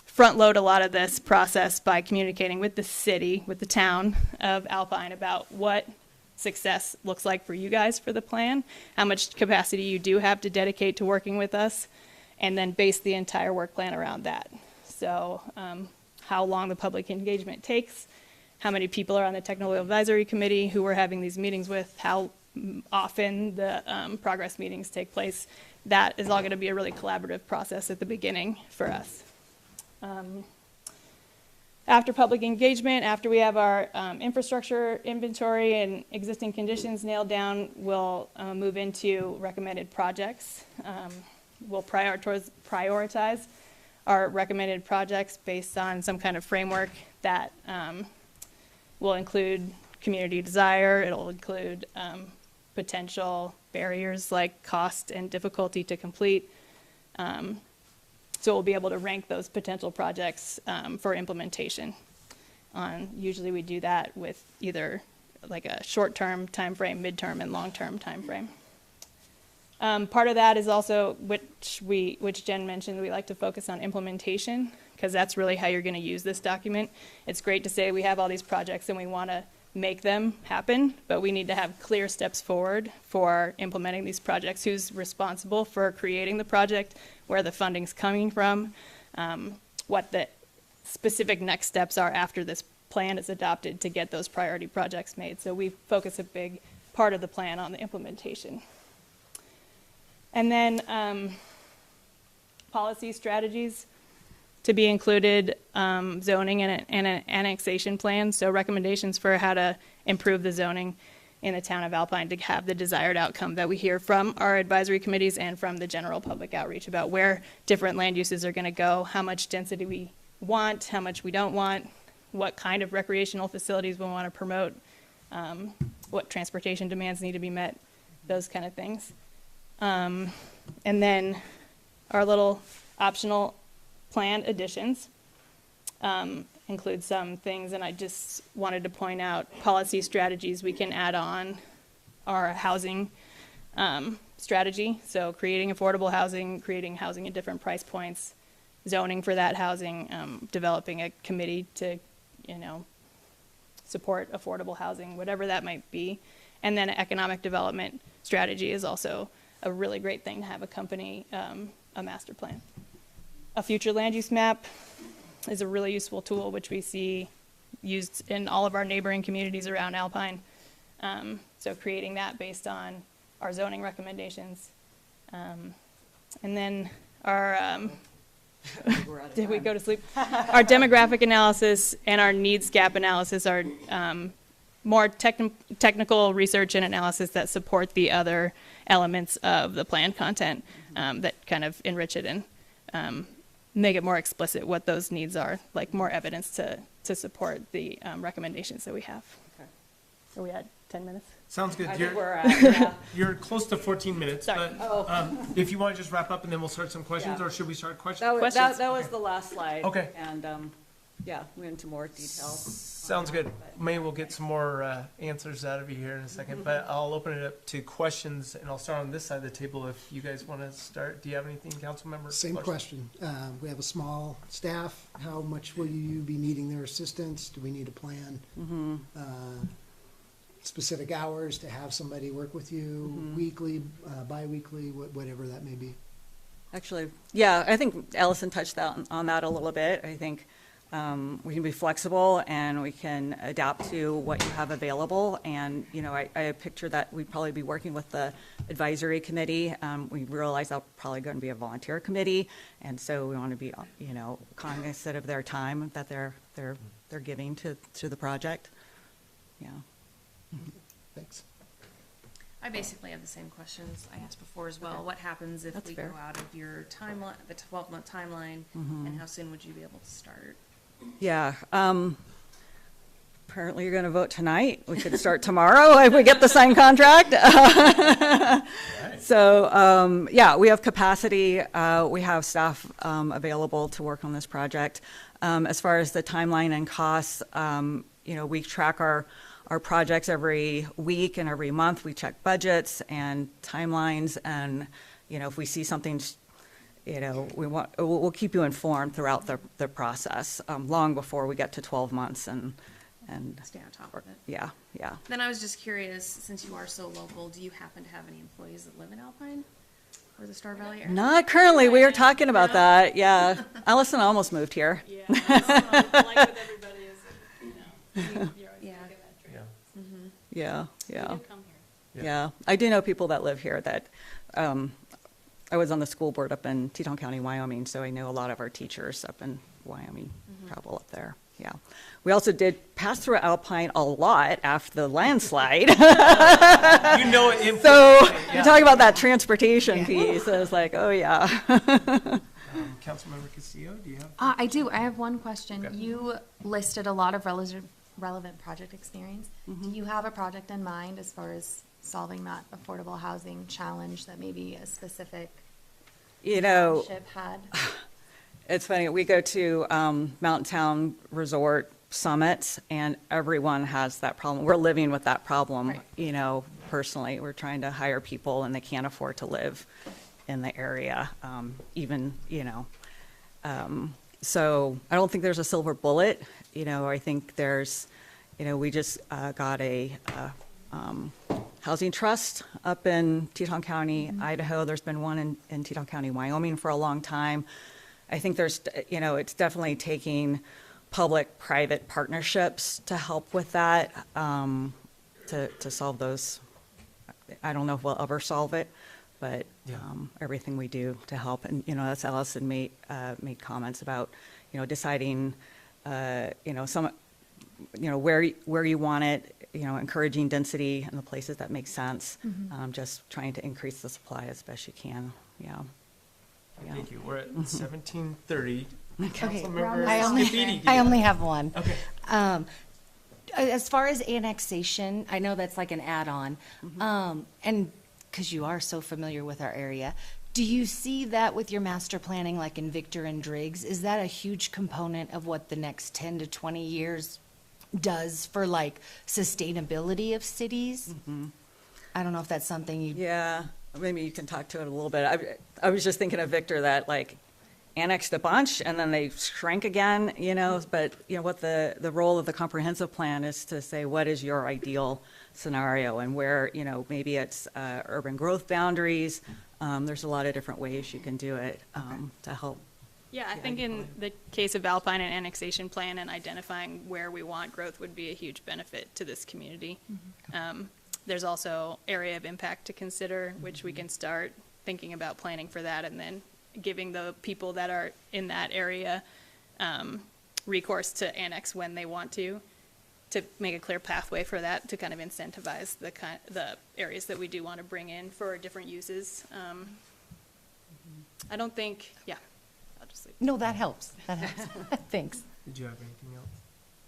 front load a lot of this process by communicating with the city, with the town of Alpine, about what success looks like for you guys for the plan, how much capacity you do have to dedicate to working with us, and then base the entire work plan around that. So how long the public engagement takes, how many people are on the technical advisory committee who we're having these meetings with, how often the progress meetings take place. That is all going to be a really collaborative process at the beginning for us. After public engagement, after we have our infrastructure inventory and existing conditions nailed down, we'll move into recommended projects. We'll prioritize our recommended projects based on some kind of framework that will include community desire. It'll include potential barriers like cost and difficulty to complete. So we'll be able to rank those potential projects for implementation. Usually we do that with either like a short-term timeframe, mid-term, and long-term timeframe. Part of that is also, which Jen mentioned, we like to focus on implementation, because that's really how you're going to use this document. It's great to say we have all these projects and we want to make them happen, but we need to have clear steps forward for implementing these projects. Who's responsible for creating the project, where the funding's coming from, what the specific next steps are after this plan is adopted to get those priority projects made. So we focus a big part of the plan on the implementation. And then policy strategies to be included, zoning and an annexation plan. So recommendations for how to improve the zoning in the town of Alpine to have the desired outcome that we hear from our advisory committees and from the general public outreach about where different land uses are going to go, how much density we want, how much we don't want, what kind of recreational facilities we want to promote, what transportation demands need to be met, those kind of things. And then our little optional plan additions include some things, and I just wanted to point out policy strategies we can add on our housing strategy. So creating affordable housing, creating housing at different price points, zoning for that housing, developing a committee to, support affordable housing, whatever that might be. And then economic development strategy is also a really great thing to have accompany a master plan. A future land use map is a really useful tool, which we see used in all of our neighboring communities around Alpine. So creating that based on our zoning recommendations. And then our, did we go to sleep? Our demographic analysis and our needs gap analysis are more technical research and analysis that support the other elements of the plan content that kind of enrich it and make it more explicit what those needs are, like more evidence to support the recommendations that we have. Okay. Are we at 10 minutes? Sounds good. I think we're at, yeah. You're close to 14 minutes, Sorry. but if you want to just wrap up and then we'll start some questions, Yeah. or should we start questions? That was the last slide. Okay. And, yeah, we went into more details. Sounds good. Maybe we'll get some more answers out of you here in a second, but I'll open it up to questions, and I'll start on this side of the table if you guys want to start. Do you have anything, council members? Same question. We have a small staff. How much will you be needing their assistance? Do we need a plan? Specific hours to have somebody work with you, weekly, bi-weekly, whatever that may be? Actually, yeah, I think Allison touched on that a little bit. I think we can be flexible and we can adapt to what you have available. And, I picture that we'd probably be working with the advisory committee. We realize that's probably going to be a volunteer committee. And so we want to be, cognizant of their time that they're giving to the project. Yeah. Thanks. I basically have the same questions I asked before as well. What happens if That's we fair. go out of your timeline, the 12-month timeline, and how soon would you be able to start? Yeah. Apparently you're going to vote tonight. We could start tomorrow if we get the signed contract. So, yeah, we have capacity. We have staff available to work on this project. As far as the timeline and costs, we track our projects every week and every month. We check budgets and timelines, and if we see something, we'll keep you informed throughout the process, long before we get to 12 months and Stay on top of it. yeah. Then I was just curious, since you are so local, do you happen to have any employees that live in Alpine or the Star Valley area? Not currently. We are talking about that. Yeah, Allison almost moved here. Yeah, like with everybody is, you're always Yeah. Yeah. come here. Yeah, I do know people that live here that, I was on the school board up in Teton County, Wyoming, so I know a lot of our teachers up in Wyoming travel up there. Yeah. We also did pass through Alpine a lot after the landslide. You know it. So Yeah. you talk about that transportation piece. I was like, oh, yeah. Councilmember Castillo, do you have? I do. I have one question. Okay. You listed a lot of relevant project experience. Do you have a project in mind as far as solving that affordable housing challenge that maybe a specific You know, township had? it's funny. We go to Mountain Town Resort summits, and everyone has that problem. We're living with that problem, Right. you know, personally. We're trying to hire people, and they can't afford to live in the area, even, you know. So I don't think there's a silver bullet. You know, I think there's, you know, we just got a housing trust up in Teton County, Idaho. There's been one in Teton County, Wyoming for a long time. I think there's, you know, it's definitely taking public-private partnerships to help with that, to solve those. I don't know if we'll ever solve it, but Yeah. everything we do to help. And, you know, that's Allison made comments about, you know, deciding, you know, where you want it, you know, encouraging density in the places that make sense, just trying to increase the supply as best you can, yeah. Yeah. Thank you. We're at 17:30. Okay, Councilmember I only, Scafidi, do you I have- only have one. Okay. As far as annexation, I know that's like an add-on, and because you are so familiar with our area, do you see that with your master planning, like in Victor and Driggs? Is that a huge component of what the next 10 to 20 years does for like sustainability of cities? I don't know if that's something you. Yeah, maybe you can talk to it a little bit. I was just thinking of Victor, that like annexed a bunch and then they shrank again, you know, but you know what the role of the comprehensive plan is to say, what is your ideal scenario, and where, you know, maybe it's urban growth boundaries. There's a lot of different ways you can do it to help. Yeah, I think in the case of Alpine, an annexation plan and identifying where we want growth would be a huge benefit to this community. There's also area of impact to consider, which we can start thinking about planning for that, and then giving the people that are in that area recourse to annex when they want to make a clear pathway for that, to kind of incentivize the areas that we do want to bring in for different uses. I don't think, yeah, I'll just leave. No, that helps. That helps. Thanks. Did you have anything else?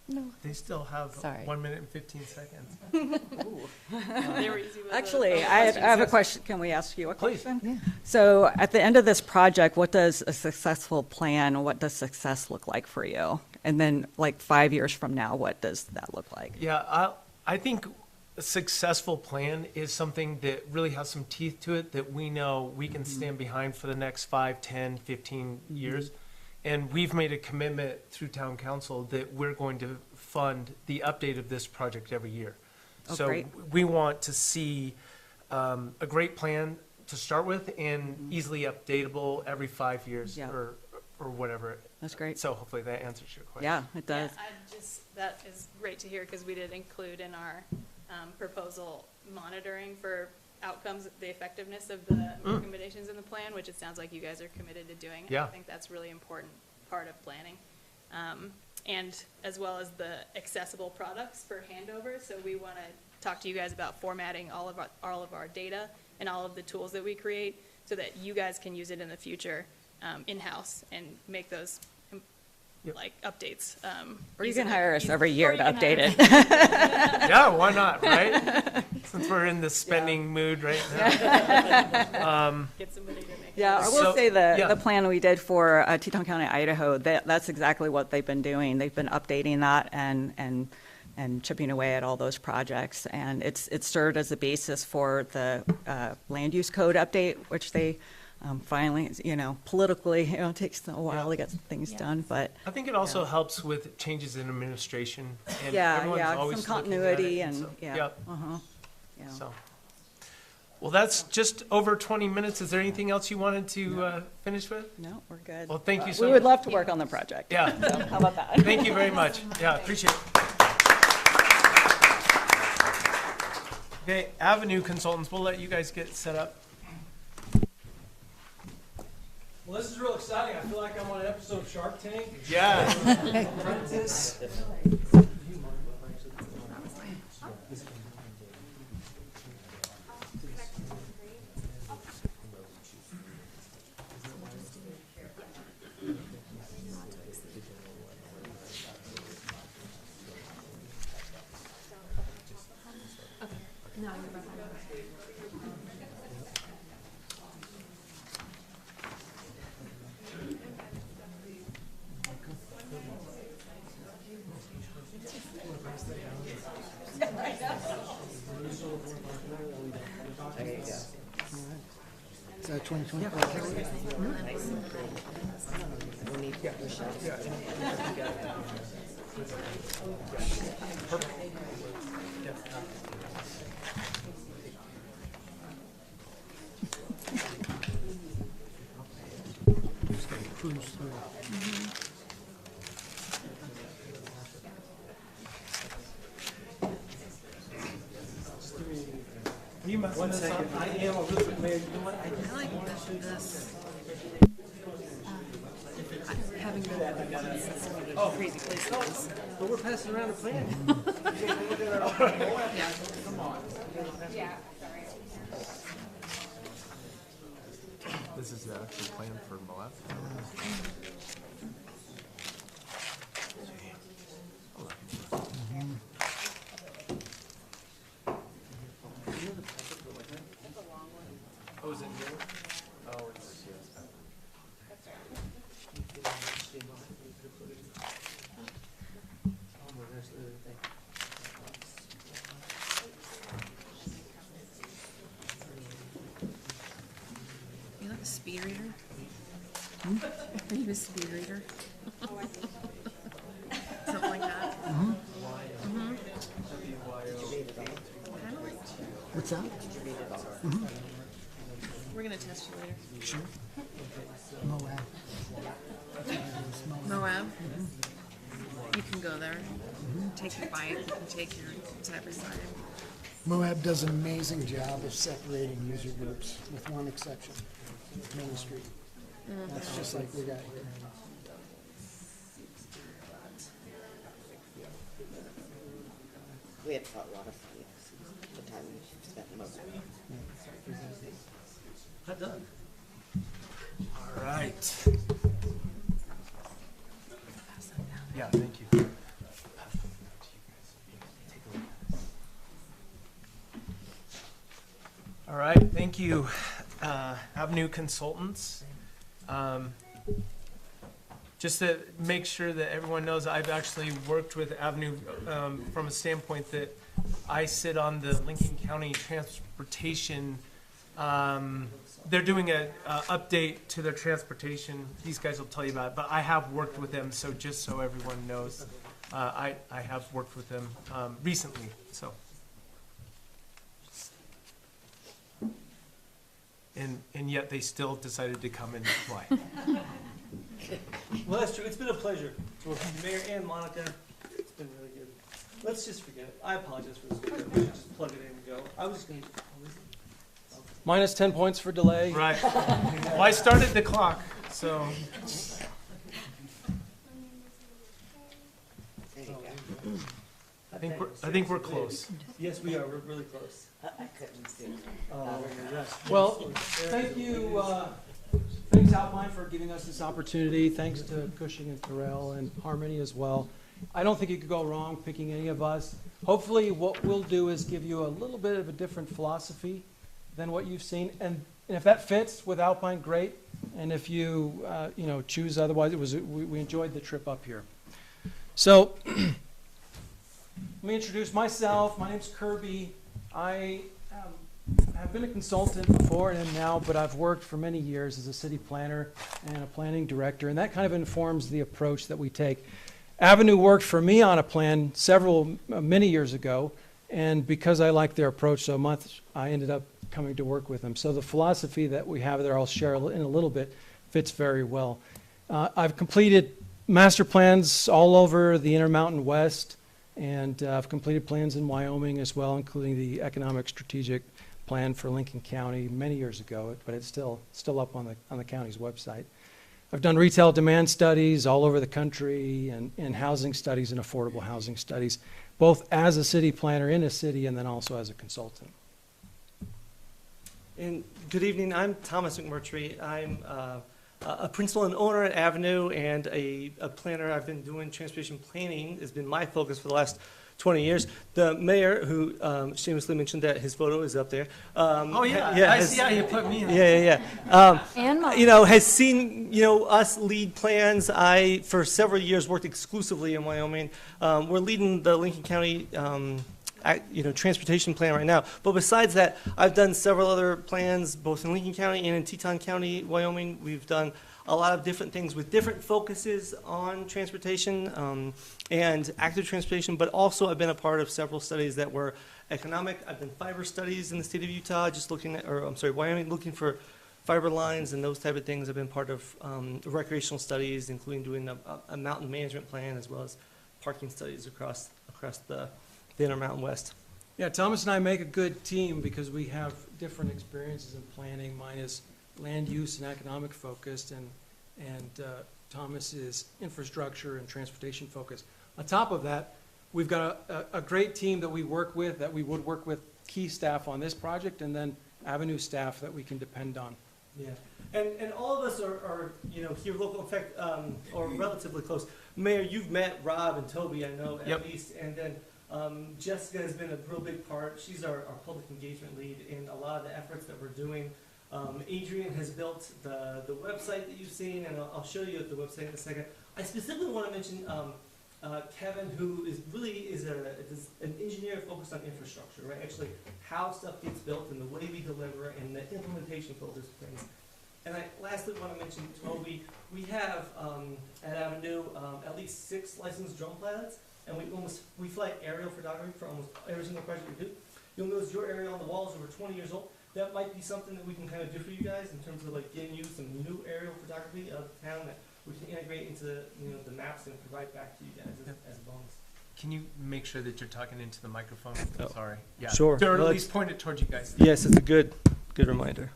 No. They still have Sorry. 1 minute and 15 seconds. They were easy with the- Actually, I have a question. Can we ask you a Please. question? Yeah. So at the end of this project, what does a successful plan, what does success look like for you? And then like 5 years from now, what does that look like? Yeah, I think a successful plan is something that really has some teeth to it, that we know we can stand behind for the next 5, 10, 15 years. And we've made a commitment through town council that we're going to fund the update of this project every year. Oh, So great. we want to see a great plan to start with, and easily updatable every 5 years Yeah. or whatever. That's great. So hopefully that answers your question. Yeah, it does. That is great to hear, because we did include in our proposal monitoring for outcomes, the effectiveness of the recommendations in the plan, which it sounds like you guys are committed to doing. Yeah. I think that's really important part of planning. And as well as the accessible products for handover. So we want to talk to you guys about formatting all of our data and all of the tools that we create, so that you guys can use it in the future in-house and make those like updates. Or you can hire us every year to update it. Yeah, why not, right? Since we're in the spending mood right now. Get somebody to make. Yeah, I will So- say yeah. the plan we did for Teton County, Idaho, that's exactly what they've been doing. They've been updating that and chipping away at all those projects. And it's served as a basis for the land use code update, which they finally, you know, politically, you know, it takes a while to get things done, but I think it also helps with changes in administration. And yeah, everyone's yeah, always some looking at continuity it, and, so- yeah. Yep, Yeah. so. Well, that's just over 20 minutes. Is there anything else you wanted to finish with? No, we're good. Well, thank you so We would much. love to work on the project. Yeah. So, how about that? Thank you very much. Yeah, appreciate it. Okay, Avenue Consultants, we'll let you guys get set up. Well, this is real exciting. I feel like I'm on an episode of Shark Tank. Yeah. Apprentice. Is that 2024? Cruise through. Are you messing One this second. up? I am a little bit, Mayor, you know what? I like this. Having been crazy places. But we're passing around a plan. Yeah. This is the actual plan for Moab. Oh, is it here? Oh, it's here. You like a speed reader? Are you a speed reader? Something like that? What's that? We're gonna test you later. Sure. Moab. Moab? You can go there. Take your bike, you can take your side by side. Moab does an amazing job of separating user groups, with one exception, Main Street. That's just like we got here. We had a lot of fun the time we spent in Moab. Not done. All right. Yeah, thank you. All right, thank you, Avenue Consultants. Just to make sure that everyone knows, I've actually worked with Avenue from a standpoint that I sit on the Lincoln County Transportation. They're doing a update to their transportation. These guys will tell you about it, but I have worked with them, so just so everyone knows, I have worked with them recently, so. And yet they still decided to come and apply. Well, that's true. It's been a pleasure to work with the mayor and Monica. It's been really good. Let's just forget it. I apologize for this. We should just plug it in and go. I was just going to. Minus 10 points for delay. Right. Well, I started the clock, so. There you go. I think we're close. Yes, we are. We're really close. I couldn't see. Well, thank you, thanks Alpine for giving us this opportunity. Thanks to Cushing and Terrell and Harmony as well. I don't think you could go wrong picking any of us. Hopefully what we'll do is give you a little bit of a different philosophy than what you've seen. And if that fits with Alpine, great. And if you, choose otherwise, we enjoyed the trip up here. So let me introduce myself. My name's Kirby. I have been a consultant before and am now, but I've worked for many years as a city planner and a planning director, and that kind of informs the approach that we take. Avenue worked for me on a plan many years ago, and because I liked their approach so much, I ended up coming to work with them. So the philosophy that we have there, I'll share in a little bit, fits very well. I've completed master plans all over the Intermountain West, and I've completed plans in Wyoming as well, including the economic strategic plan for Lincoln County many years ago, but it's still up on the county's website. I've done retail demand studies all over the country and housing studies and affordable housing studies, both as a city planner in a city and then also as a consultant. And good evening, I'm Thomas McMurtry. I'm a principal and owner at Avenue and a planner. I've been doing transportation planning, has been my focus for the last 20 years. The mayor, who shamelessly mentioned that his photo is up there. I see how you put me in. And mine. Has seen, us lead plans. I, for several years, worked exclusively in Wyoming. We're leading the Lincoln County transportation plan right now. But besides that, I've done several other plans, both in Lincoln County and in Teton County, Wyoming. We've done a lot of different things with different focuses on transportation and active transportation, but also I've been a part of several studies that were economic. I've done fiber studies in the state of Utah, Wyoming, looking for fiber lines and those type of things. I've been part of recreational studies, including doing a mountain management plan as well as parking studies across the Intermountain West. Yeah, Thomas and I make a good team because we have different experiences in planning. Mine is land use and economic focused, and Thomas is infrastructure and transportation focused. On top of that, we've got a great team that we work with, that we would work with key staff on this project, and then Avenue staff that we can depend on. Yeah, and all of us are here local, in fact, or relatively close. Mayor, you've met Rob and Toby, I know, at least, and then Jessica has been a real big part. She's our public engagement lead in a lot of the efforts that we're doing. Adrian has built the website that you've seen, and I'll show you the website in a second. I specifically want to mention Kevin, who is an engineer focused on infrastructure, right? Actually, how stuff gets built and the way we deliver and the implementation of those things. And I lastly want to mention Toby. We have at Avenue at least 6 licensed drone pilots, and we fly aerial photography for almost every single project we do. You'll notice your aerial on the wall is over 20 years old. That might be something that we can kind of do for you guys in terms of getting you some new aerial photography of town that we can integrate into the maps and provide back to you guys as a bonus. Can you make sure that you're talking into the microphone? Oh, sorry. Yeah. Sure. Or Well, at least point it towards you guys. Yes, it's a good reminder.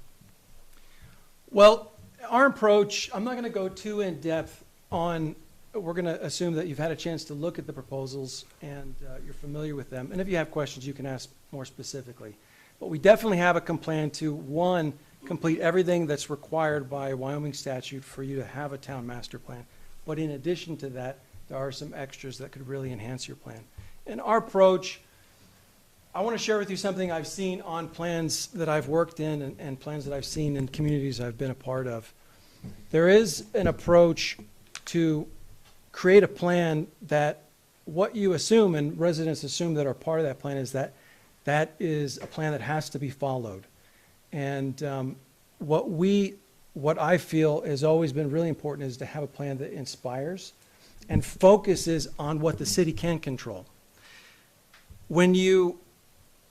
Well, our approach, I'm not going to go too in depth on, we're going to assume that you've had a chance to look at the proposals and you're familiar with them. And if you have questions, you can ask more specifically. But we definitely have a plan to, one, complete everything that's required by Wyoming statute for you to have a town master plan. But in addition to that, there are some extras that could really enhance your plan. And our approach, I want to share with you something I've seen on plans that I've worked in and plans that I've seen in communities I've been a part of. There is an approach to create a plan that what you assume and residents assume that are part of that plan is that is a plan that has to be followed. And what I feel has always been really important is to have a plan that inspires and focuses on what the city can control. When you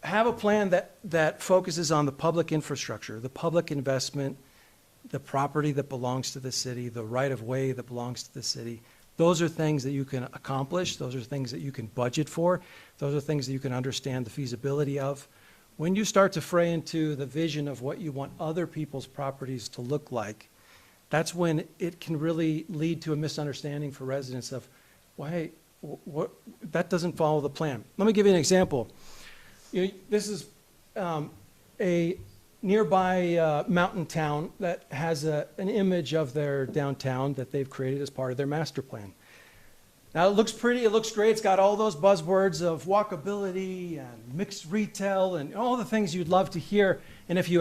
have a plan that focuses on the public infrastructure, the public investment, the property that belongs to the city, the right-of-way that belongs to the city, those are things that you can accomplish. Those are things that you can budget for. Those are things that you can understand the feasibility of. When you start to fray into the vision of what you want other people's properties to look like, that's when it can really lead to a misunderstanding for residents of, well, hey, that doesn't follow the plan. Let me give you an example. This is a nearby mountain town that has an image of their downtown that they've created as part of their master plan. Now, it looks pretty, it looks great. It's got all those buzzwords of walkability and mixed retail and all the things you'd love to hear. And if you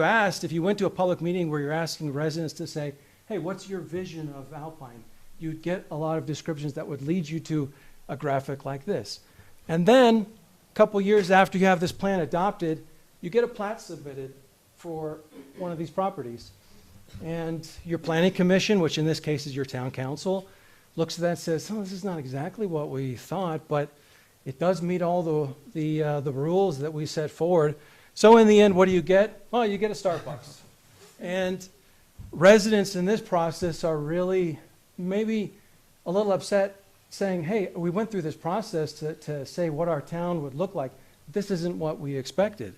went to a public meeting where you're asking residents to say, hey, what's your vision of Alpine? You'd get a lot of descriptions that would lead you to a graphic like this. And then, a couple years after you have this plan adopted, you get a plat submitted for one of these properties. And your planning commission, which in this case is your town council, looks at that and says, oh, this is not exactly what we thought, but it does meet all the rules that we set forward. So in the end, what do you get? Well, you get a Starbucks. And residents in this process are really maybe a little upset, saying, hey, we went through this process to say what our town would look like. This isn't what we expected.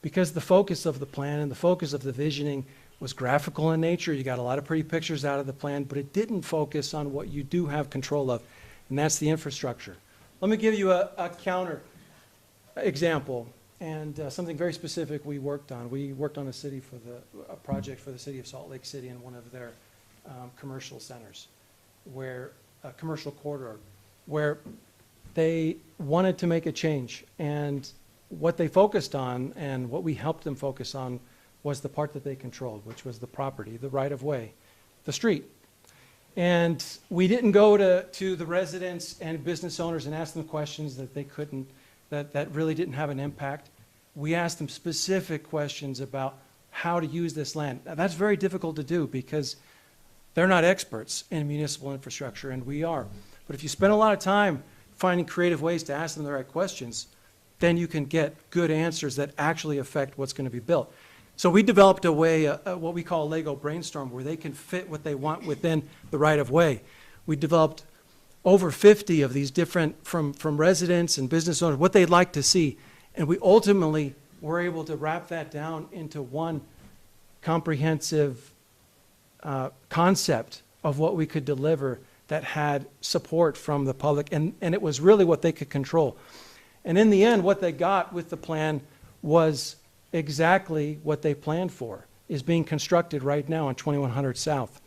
Because the focus of the plan and the focus of the visioning was graphical in nature. You got a lot of pretty pictures out of the plan, but it didn't focus on what you do have control of, and that's the infrastructure. Let me give you a counter example, and something very specific we worked on. We worked on a project for the city of Salt Lake City in one of their commercial centers, where a commercial corridor, where they wanted to make a change. And what they focused on and what we helped them focus on was the part that they controlled, which was the property, the right-of-way, the street. And we didn't go to the residents and business owners and ask them questions that they couldn't, that really didn't have an impact. We asked them specific questions about how to use this land. Now, that's very difficult to do because they're not experts in municipal infrastructure, and we are. But if you spend a lot of time finding creative ways to ask them the right questions, then you can get good answers that actually affect what's going to be built. So we developed a way, what we call a Lego brainstorm, where they can fit what they want within the right-of-way. We developed over 50 of these different, from residents and business owners, what they'd like to see. And we ultimately were able to wrap that down into one comprehensive concept of what we could deliver that had support from the public, and it was really what they could control. And in the end, what they got with the plan was exactly what they planned for, is being constructed right now on 2100 South.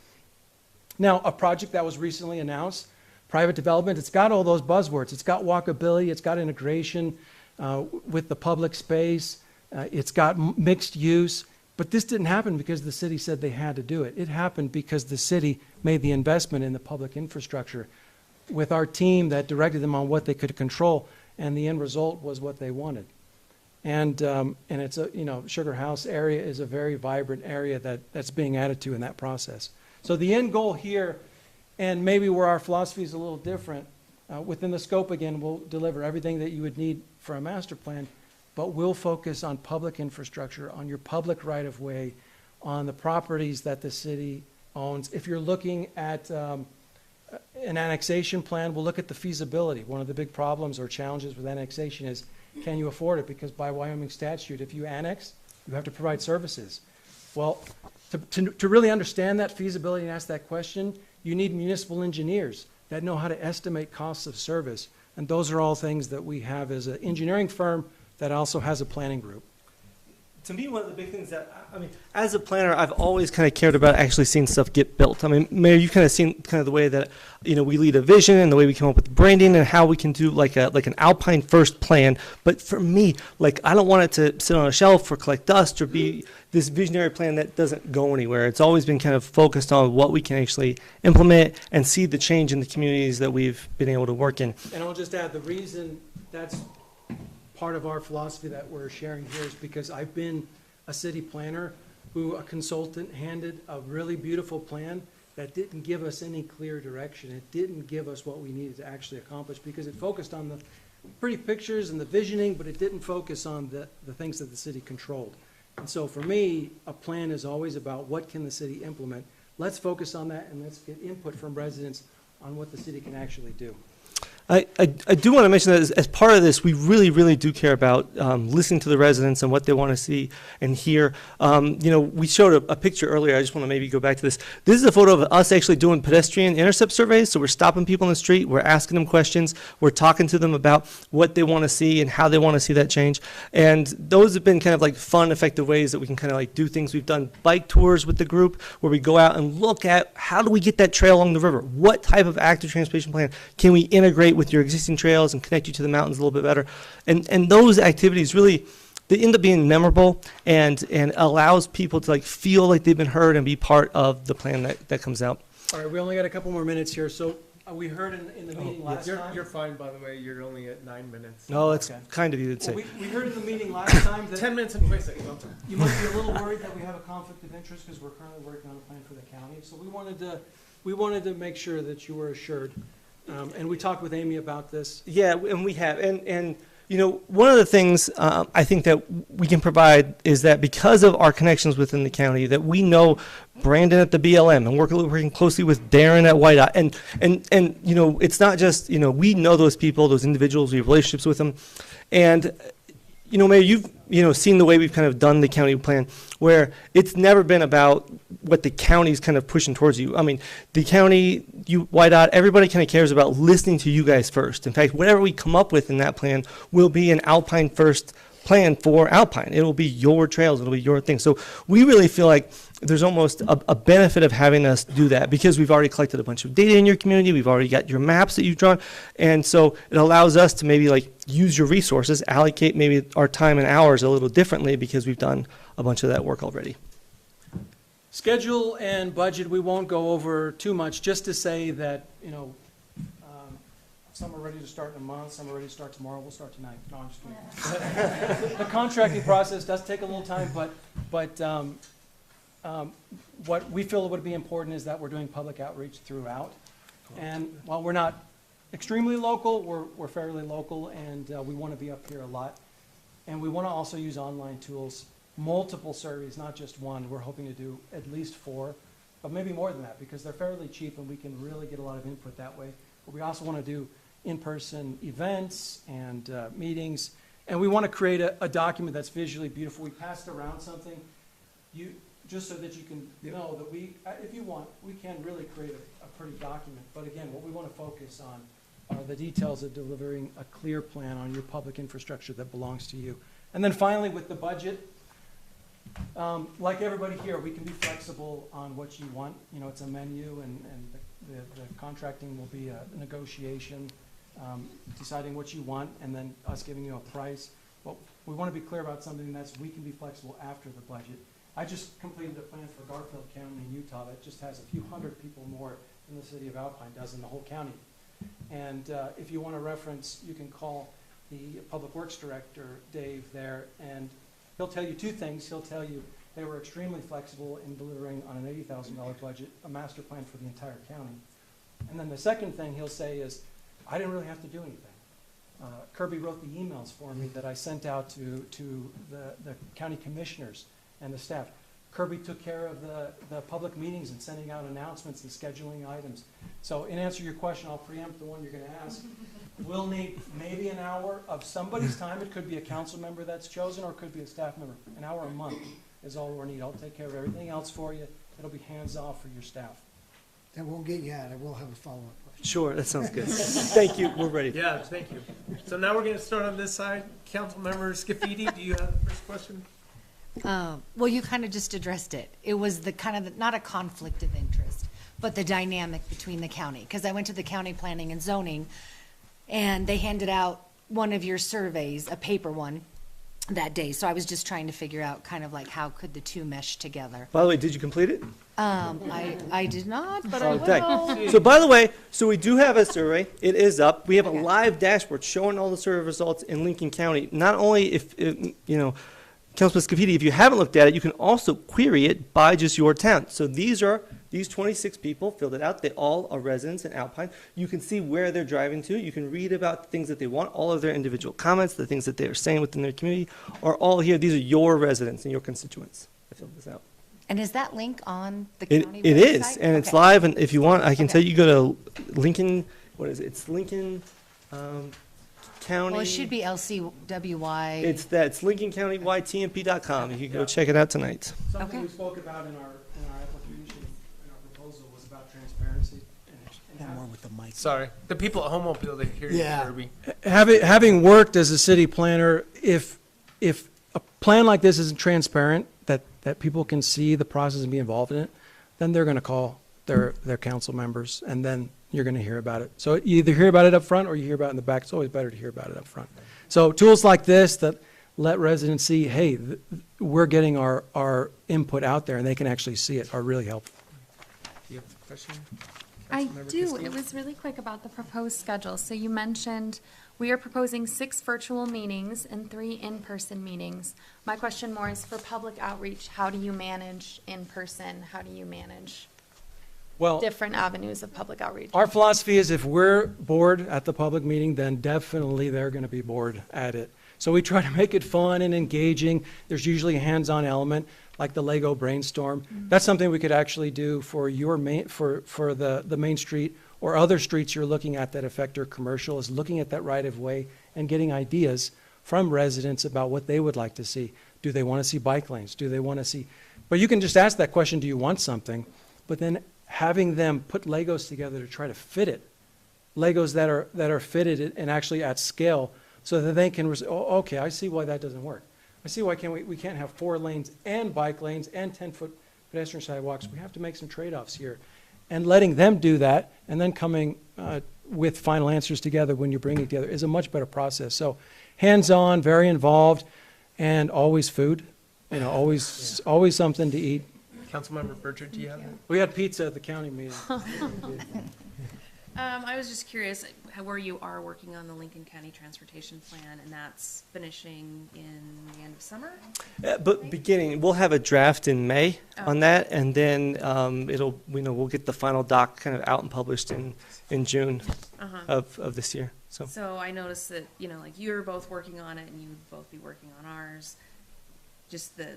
Now, a project that was recently announced, private development, it's got all those buzzwords. It's got walkability, it's got integration with the public space, it's got mixed use. But this didn't happen because the city said they had to do it. It happened because the city made the investment in the public infrastructure with our team that directed them on what they could control, and the end result was what they wanted. And it's a, Sugar House area is a very vibrant area that's being added to in that process. So the end goal here, and maybe where our philosophy is a little different, within the scope again, we'll deliver everything that you would need for a master plan, but we'll focus on public infrastructure, on your public right-of-way, on the properties that the city owns. If you're looking at an annexation plan, we'll look at the feasibility. One of the big problems or challenges with annexation is, can you afford it? Because by Wyoming statute, if you annex, you have to provide services. Well, to really understand that feasibility and ask that question, you need municipal engineers that know how to estimate costs of service. And those are all things that we have as an engineering firm that also has a planning group. To me, one of the big things that, as a planner, I've always kind of cared about actually seeing stuff get built. Mayor, you've kind of seen kind of the way that, we lead a vision and the way we come up with branding and how we can do like an Alpine first plan. But for me, I don't want it to sit on a shelf or collect dust or be this visionary plan that doesn't go anywhere. It's always been kind of focused on what we can actually implement and see the change in the communities that we've been able to work in. And I'll just add, the reason that's part of our philosophy that we're sharing here is because I've been a city planner who a consultant handed a really beautiful plan that didn't give us any clear direction. It didn't give us what we needed to actually accomplish because it focused on the pretty pictures and the visioning, but it didn't focus on the things that the city controlled. And so for me, a plan is always about what can the city implement. Let's focus on that and let's get input from residents on what the city can actually do. I do want to mention that as part of this, we really, really do care about listening to the residents and what they want to see and hear. We showed a picture earlier. I just want to maybe go back to this. This is a photo of us actually doing pedestrian intercept surveys. So we're stopping people in the street. We're asking them questions. We're talking to them about what they want to see and how they want to see that change. And those have been kind of like fun, effective ways that we can kind of like do things. We've done bike tours with the group where we go out and look at how do we get that trail along the river? What type of active transportation plan can we integrate with your existing trails and connect you to the mountains a little bit better? And those activities really, they end up being memorable and allows people to feel like they've been heard and be part of the plan that comes out. All right, we only got a couple more minutes here. So we heard in the meeting last time. You're fine, by the way. You're only at 9 minutes. No, that's kind of you to say. Well, we heard in the meeting last time that 10 minutes and 20 seconds. You might be a little worried that we have a conflict of interest because we're currently working on a plan for the county. So we wanted to make sure that you were assured. And we talked with Amy about this. Yeah, and we have. And one of the things I think that we can provide is that because of our connections within the county, that we know Brandon at the BLM and working closely with Darren at White Eye. And it's not just, we know those people, those individuals, we have relationships with them. And, Mayor, seen the way we've kind of done the county plan, where it's never been about what the county's kind of pushing towards you. I mean, the county, YDOT, everybody kind of cares about listening to you guys first. In fact, whatever we come up with in that plan will be an Alpine first plan for Alpine. It'll be your trails, it'll be your thing. So we really feel like there's almost a benefit of having us do that, because we've already collected a bunch of data in your community, we've already got your maps that you've drawn, and so it allows us to maybe like use your resources, allocate maybe our time and hours a little differently, because we've done a bunch of that work already. Schedule and budget, we won't go over too much, just to say that, some are ready to start in a month, some are ready to start tomorrow, we'll start tonight. No, I'm just kidding. The contracting process does take a little time, but what we feel would be important is that we're doing public outreach throughout. And while we're not extremely local, we're fairly local, and we want to be up here a lot. And we want to also use online tools, multiple surveys, not just one. We're hoping to do at least 4, but maybe more than that, because they're fairly cheap and we can really get a lot of input that way. But we also want to do in-person events and meetings, and we want to create a document that's visually beautiful. We passed around something, just so that you can know that if you want, we can really create a pretty document. But again, what we want to focus on are the details of delivering a clear plan on your public infrastructure that belongs to you. And then finally, with the budget, like everybody here, we can be flexible on what you want. It's a menu, and the contracting will be a negotiation, deciding what you want, and then us giving you a price. But we want to be clear about something we can be flexible after the budget. I just completed a plan for Garfield County in Utah that just has a few hundred people more than the city of Alpine does in the whole county. And if you want to reference, you can call the Public Works Director, Dave, there, and he'll tell you 2 things. He'll tell you they were extremely flexible in delivering on an $80,000 budget, a master plan for the entire county. And then the second thing he'll say is, I didn't really have to do anything. Kirby wrote the emails for me that I sent out to the county commissioners and the staff. Kirby took care of the public meetings and sending out announcements and scheduling items. So in answer to your question, I'll preempt the one you're going to ask. We'll need maybe an hour of somebody's time. It could be a council member that's chosen, or it could be a staff member. An hour a month is all we'll need. I'll take care of everything else for you. It'll be hands-off for your staff. That won't get you out. I will have a follow-up question. Sure, that sounds good. Thank you, we're ready. Yeah, thank you. So now we're going to start on this side. Councilmember Scafidi, do you have the first question? Well, you kind of just addressed it. It was the kind of, not a conflict of interest, but the dynamic between the county. Because I went to the county planning and zoning, and they handed out one of your surveys, a paper one, that day. So I was just trying to figure out kind of like how could the 2 mesh together. By the way, did you complete it? I did not, but I Okay. will. So by the way, we do have a survey. It is up. We have a live dashboard showing all the survey results in Lincoln County. Not only Councilman Scafidi, if you haven't looked at it, you can also query it by just your town. So these 26 people filled it out. They all are residents in Alpine. You can see where they're driving to. You can read about the things that they want. All of their individual comments, the things that they are saying within their community are all here. These are your residents and your constituents. I filled this out. And is that link on the county website? It is, and it's Okay. live. And if you want, I can tell you, go to Lincoln, what is it? It's Lincoln County. Well, it should be LCWY. It's Lincoln County YTMP.com. You can go check it out tonight. Something we spoke about in our application, in our proposal, was about transparency. And More with the mic. Sorry, the people at home won't be able to hear you, Yeah. Kirby. having worked as a city planner, if a plan like this isn't transparent, that people can see the process and be involved in it, then they're going to call their council members, and then you're going to hear about it. So you either hear about it up front or you hear about it in the back. It's always better to hear about it up front. So tools like this that let residents see, hey, we're getting our input out there, and they can actually see it, are really helpful. Do you have a question? I Councilmember do. Castillo? It was really quick about the proposed schedule. So you mentioned we are proposing 6 virtual meetings and 3 in-person meetings. My question more is for public outreach, how do you manage in-person? How do you manage different avenues of public outreach? Our philosophy is if we're bored at the public meeting, then definitely they're going to be bored at it. So we try to make it fun and engaging. There's usually a hands-on element, like the Lego brainstorm. That's something we could actually do for the Main Street or other streets you're looking at that affect your commercial, is looking at that right of way and getting ideas from residents about what they would like to see. Do they want to see bike lanes? Do they want to see, but you can just ask that question, do you want something? But then having them put Legos together to try to fit it, Legos that are fitted and actually at scale, so that they can, okay, I see why that doesn't work. I see why we can't have 4 lanes and bike lanes and 10-foot pedestrian sidewalks. We have to make some trade-offs here. And letting them do that, and then coming with final answers together when you bring it together is a much better process. So hands-on, very involved, and always food, always something to eat. Councilmember Burchard, do you have? We had pizza at the county meeting. I was just curious where you are working on the Lincoln County Transportation Plan, and that's finishing in the end of summer? But beginning, we'll have a draft in May on that, and then we'll get the final doc kind of out and published in June of this year. So I noticed that, like you're both working on it and you would both be working on ours. Just the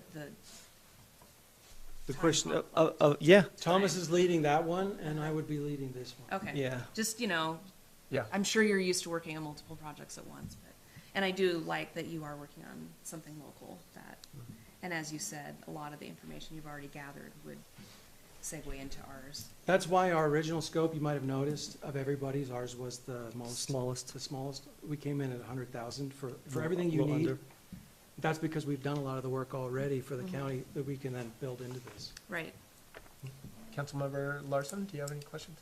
question of yeah. Thomas is leading that one, and I would be leading this one. Okay. Yeah. Just, Yeah. I'm sure you're used to working on multiple projects at once, and I do like that you are working on something local and as you said, a lot of the information you've already gathered would segue into ours. That's why our original scope, you might have noticed, of everybody's, ours was the smallest. The smallest. We came in at 100,000 for everything you need. Under. That's because we've done a lot of the work already for the county that we can then build into this. Right. Councilmember Larson, do you have any questions?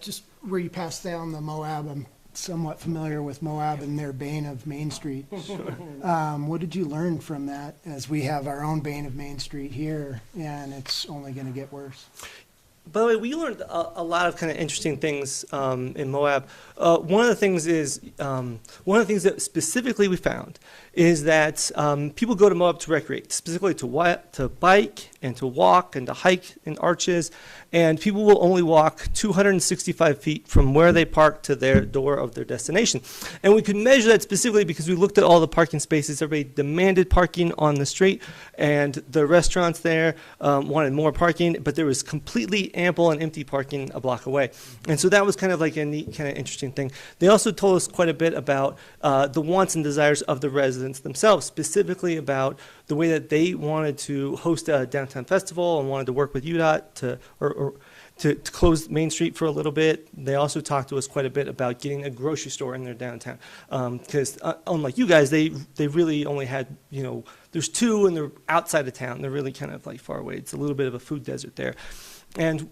Just where you passed down the Moab, I'm somewhat familiar with Moab and their bane of Main Street. What did you learn from that, as we have our own bane of Main Street here, and it's only going to get worse? By the way, we learned a lot of kind of interesting things in Moab. One of the things that specifically we found is that people go to Moab to recreate, specifically to bike and to walk and to hike in arches, and people will only walk 265 feet from where they park to their door of their destination. And we could measure that specifically because we looked at all the parking spaces. Everybody demanded parking on the street, and the restaurants there wanted more parking, but there was completely ample and empty parking a block away. And so that was kind of like a neat, kind of interesting thing. They also told us quite a bit about the wants and desires of the residents themselves, specifically about the way that they wanted to host a downtown festival and wanted to work with UDOT to close Main Street for a little bit. They also talked to us quite a bit about getting a grocery store in their downtown. Because unlike you guys, they really only had, there's 2 and they're outside of town. They're really kind of like far away. It's a little bit of a food desert there. And,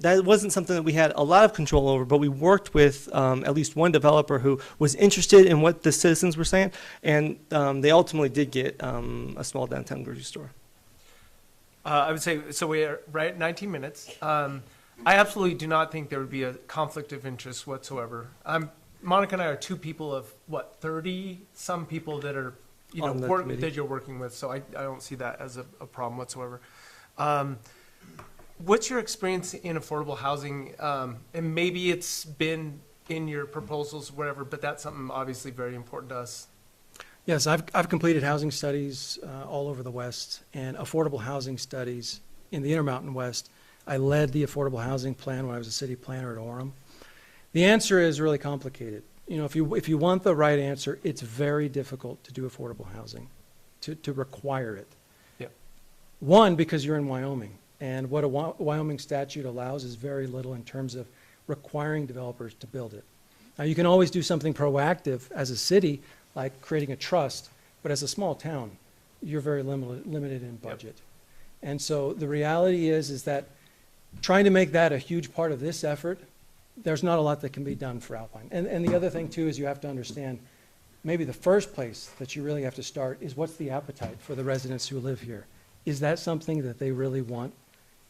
that wasn't something that we had a lot of control over, but we worked with at least one developer who was interested in what the citizens were saying, and they ultimately did get a small downtown grocery store. I would say, so we are right at 19 minutes. I absolutely do not think there would be a conflict of interest whatsoever. Monica and I are 2 people of, 30 some people that are, that you're working with, so I don't see that as a problem whatsoever. What's your experience in affordable housing? And maybe it's been in your proposals or whatever, but that's something obviously very important to us. Yes, I've completed housing studies all over the West and affordable housing studies in the Intermountain West. I led the affordable housing plan when I was a city planner at Orem. The answer is really complicated. If you want the right answer, it's very difficult to do affordable housing, to require it. Yeah. One, because you're in Wyoming. And what a Wyoming statute allows is very little in terms of requiring developers to build it. Now, you can always do something proactive as a city, like creating a trust, but as a small town, you're very limited in budget. Yep. And so the reality is that trying to make that a huge part of this effort, there's not a lot that can be done for Alpine. And the other thing, too, is you have to understand, maybe the first place that you really have to start is what's the appetite for the residents who live here? Is that something that they really want?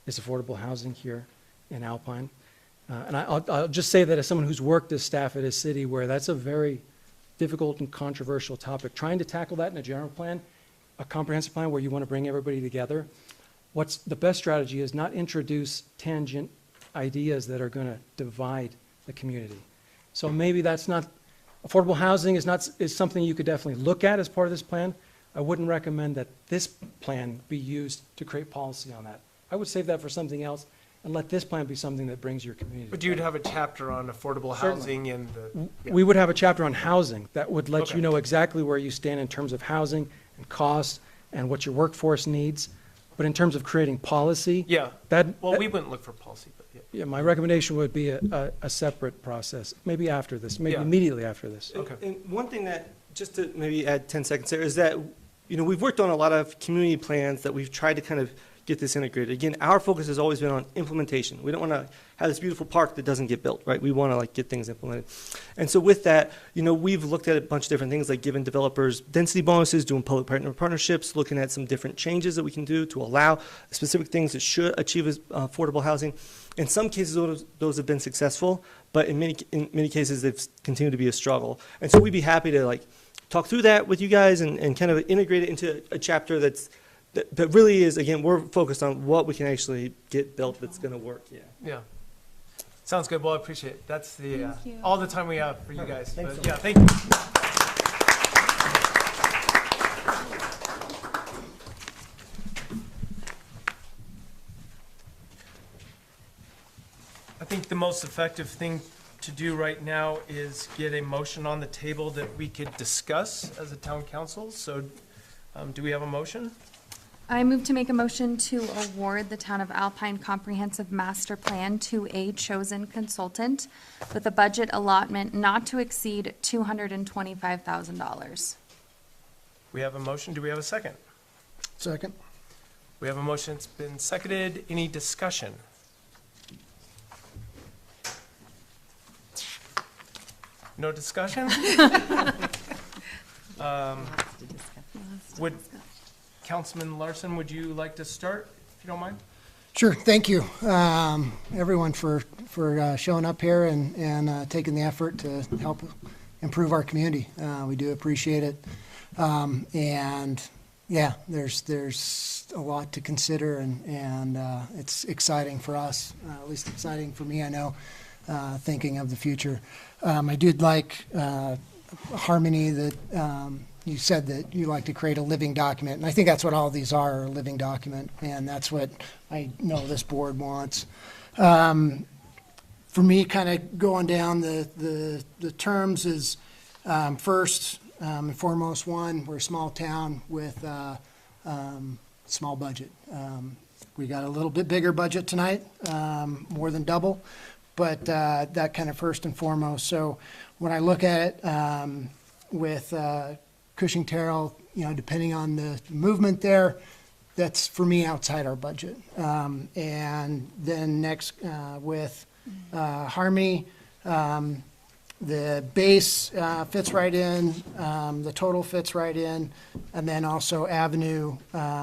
Is affordable housing here in Alpine? And I'll just say that as someone who's worked as staff at a city where that's a very difficult and controversial topic, trying to tackle that in a general plan, a comprehensive plan where you want to bring everybody together, what's the best strategy is not introduce tangent ideas that are going to divide the community. So maybe that's not, affordable housing is something you could definitely look at as part of this plan. I wouldn't recommend that this plan be used to create policy on that. I would save that for something else and let this plan be something that brings your community. But you'd have a chapter on affordable housing and the. Yeah. We would have a chapter on housing that would let Okay. you know exactly where you stand in terms of housing and cost and what your workforce needs. But in terms of creating policy. Yeah. Well, we wouldn't look for policy, but yeah. Yeah, my recommendation would be a separate process, maybe after this, maybe Yeah. immediately after this. Okay. And one thing that, just to maybe add 10 seconds there, is that, we've worked on a lot of community plans that we've tried to kind of get this integrated. Again, our focus has always been on implementation. We don't want to have this beautiful park that doesn't get built, right? We want to get things implemented. And so with that, we've looked at a bunch of different things, like giving developers density bonuses, doing public-partner partnerships, looking at some different changes that we can do to allow specific things that should achieve affordable housing. In some cases, those have been successful, but in many cases, they've continued to be a struggle. And so we'd be happy to talk through that with you guys and kind of integrate it into a chapter that really is, again, we're focused on what we can actually get built that's going to work. Yeah. Yeah. Sounds good. Well, I appreciate it. That's the Thank you. all the time we have for you guys. Thanks But so yeah, thank you. I think the most effective thing to do right now is get a motion on the table that we could discuss as a town council. So do we have a motion? I move to make a motion to award the Town of Alpine Comprehensive Master Plan to a chosen consultant with a budget allotment not to exceed $225,000. We have a motion. Do we have a second? Second. We have a motion. It's been seconded. Any discussion? No discussion? Would Councilman Larson, would you like to start, if you don't mind? Sure, thank you, everyone for showing up here and taking the effort to help improve our community. We do appreciate it. And yeah, there's a lot to consider and it's exciting for us, at least exciting for me, I know, thinking of the future. I did like Harmony that you said that you like to create a living document, and I think that's what all these are, a living document, and that's what I know this board wants. For me, kind of going down the terms is first and foremost, we're a small town with small budget. We got a little bit bigger budget tonight, more than double, but that kind of first and foremost. So when I look at it with Cushing Terrell, depending on the movement there, that's for me outside our budget. And then next with Harmony, the base fits right in, the total fits right in, and then also Avenue,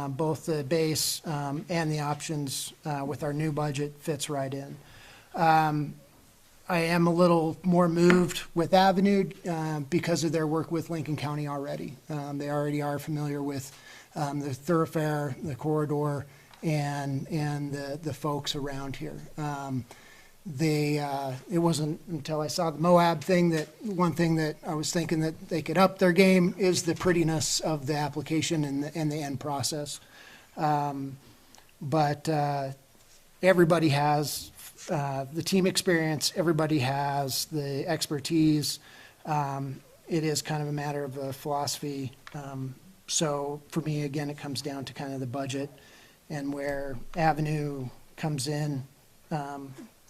both the base and the options with our new budget fits right in. I am a little more moved with Avenue because of their work with Lincoln County already. They already are familiar with the thoroughfare, the corridor, and the folks around here. It wasn't until I saw the Moab thing that one thing that I was thinking that they could up their game is the prettiness of the application and the end process. But everybody has the team experience, everybody has the expertise. It is kind of a matter of a philosophy. So for me, again, it comes down to kind of the budget and where Avenue comes in.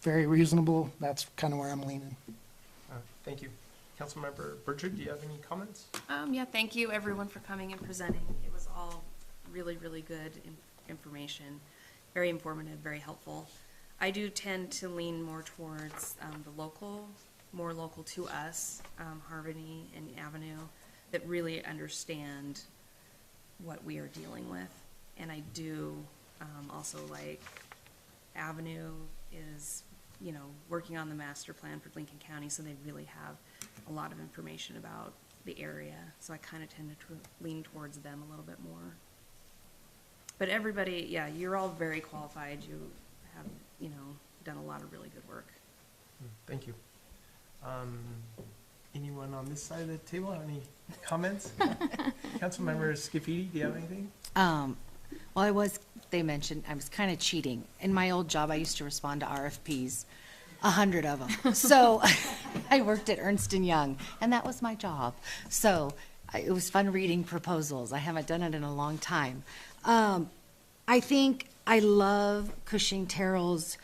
Very reasonable. That's kind of where I'm leaning. Thank you. Councilmember Bertrude, do you have any comments? Yeah, thank you everyone for coming and presenting. It was all really, really good information, very informative, very helpful. I do tend to lean more towards more local to us, Harmony and Avenue, that really understand what we are dealing with. And I do also like Avenue is, working on the master plan for Lincoln County, so they really have a lot of information about the area. So I kind of tend to lean towards them a little bit more. But everybody, yeah, you're all very qualified. You have, done a lot of really good work. Thank you. Anyone on this side of the table have any comments? Councilmember Scafidi, do you have anything? Well, they mentioned, I was kind of cheating. In my old job, I used to respond to RFPs, 100 of them. So I worked at Ernst & Young, and that was my job. So it was fun reading proposals. I haven't done it in a long time. I think I love Cushing Terrell's,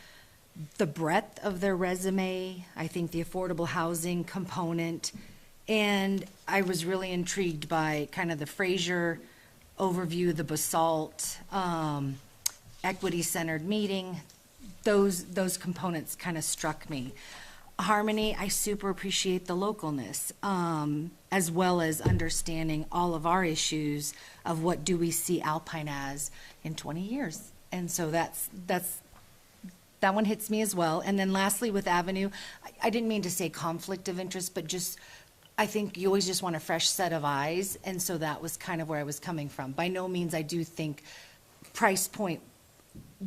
the breadth of their resume. I think the affordable housing component. And I was really intrigued by kind of the Fraser overview, the Basalt, equity-centered meeting. Those components kind of struck me. Harmony, I super appreciate the localness, as well as understanding all of our issues of what do we see Alpine as in 20 years. And so that one hits me as well. And then lastly, with Avenue, I didn't mean to say conflict of interest, but just, I think you always just want a fresh set of eyes. And so that was kind of where I was coming from. By no means, I do think price point,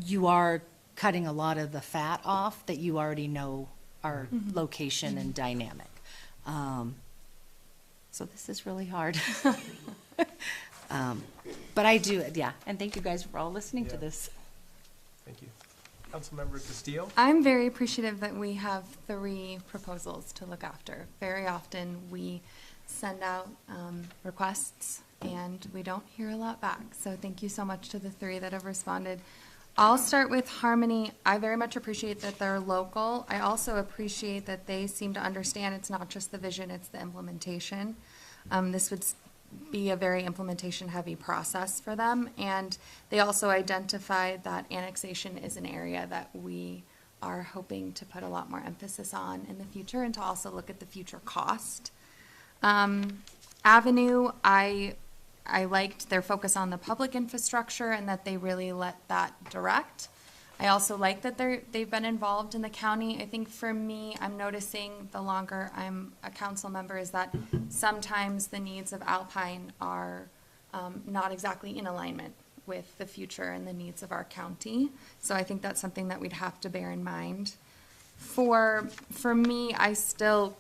you are cutting a lot of the fat off that you already know our location and dynamic. So this is really hard. But I do, yeah. And thank you guys for all listening to this. Thank you. Councilmember Castillo? I'm very appreciative that we have 3 proposals to look after. Very often, we send out requests, and we don't hear a lot back. So thank you so much to the 3 that have responded. I'll start with Harmony. I very much appreciate that they're local. I also appreciate that they seem to understand it's not just the vision, it's the implementation. This would be a very implementation-heavy process for them. And they also identified that annexation is an area that we are hoping to put a lot more emphasis on in the future, and to also look at the future cost. Avenue, I liked their focus on the public infrastructure and that they really let that direct. I also like that they've been involved in the county. I think for me, I'm noticing the longer I'm a council member is that sometimes the needs of Alpine are not exactly in alignment with the future and the needs of our county. So I think that's something that we'd have to bear in mind. For me,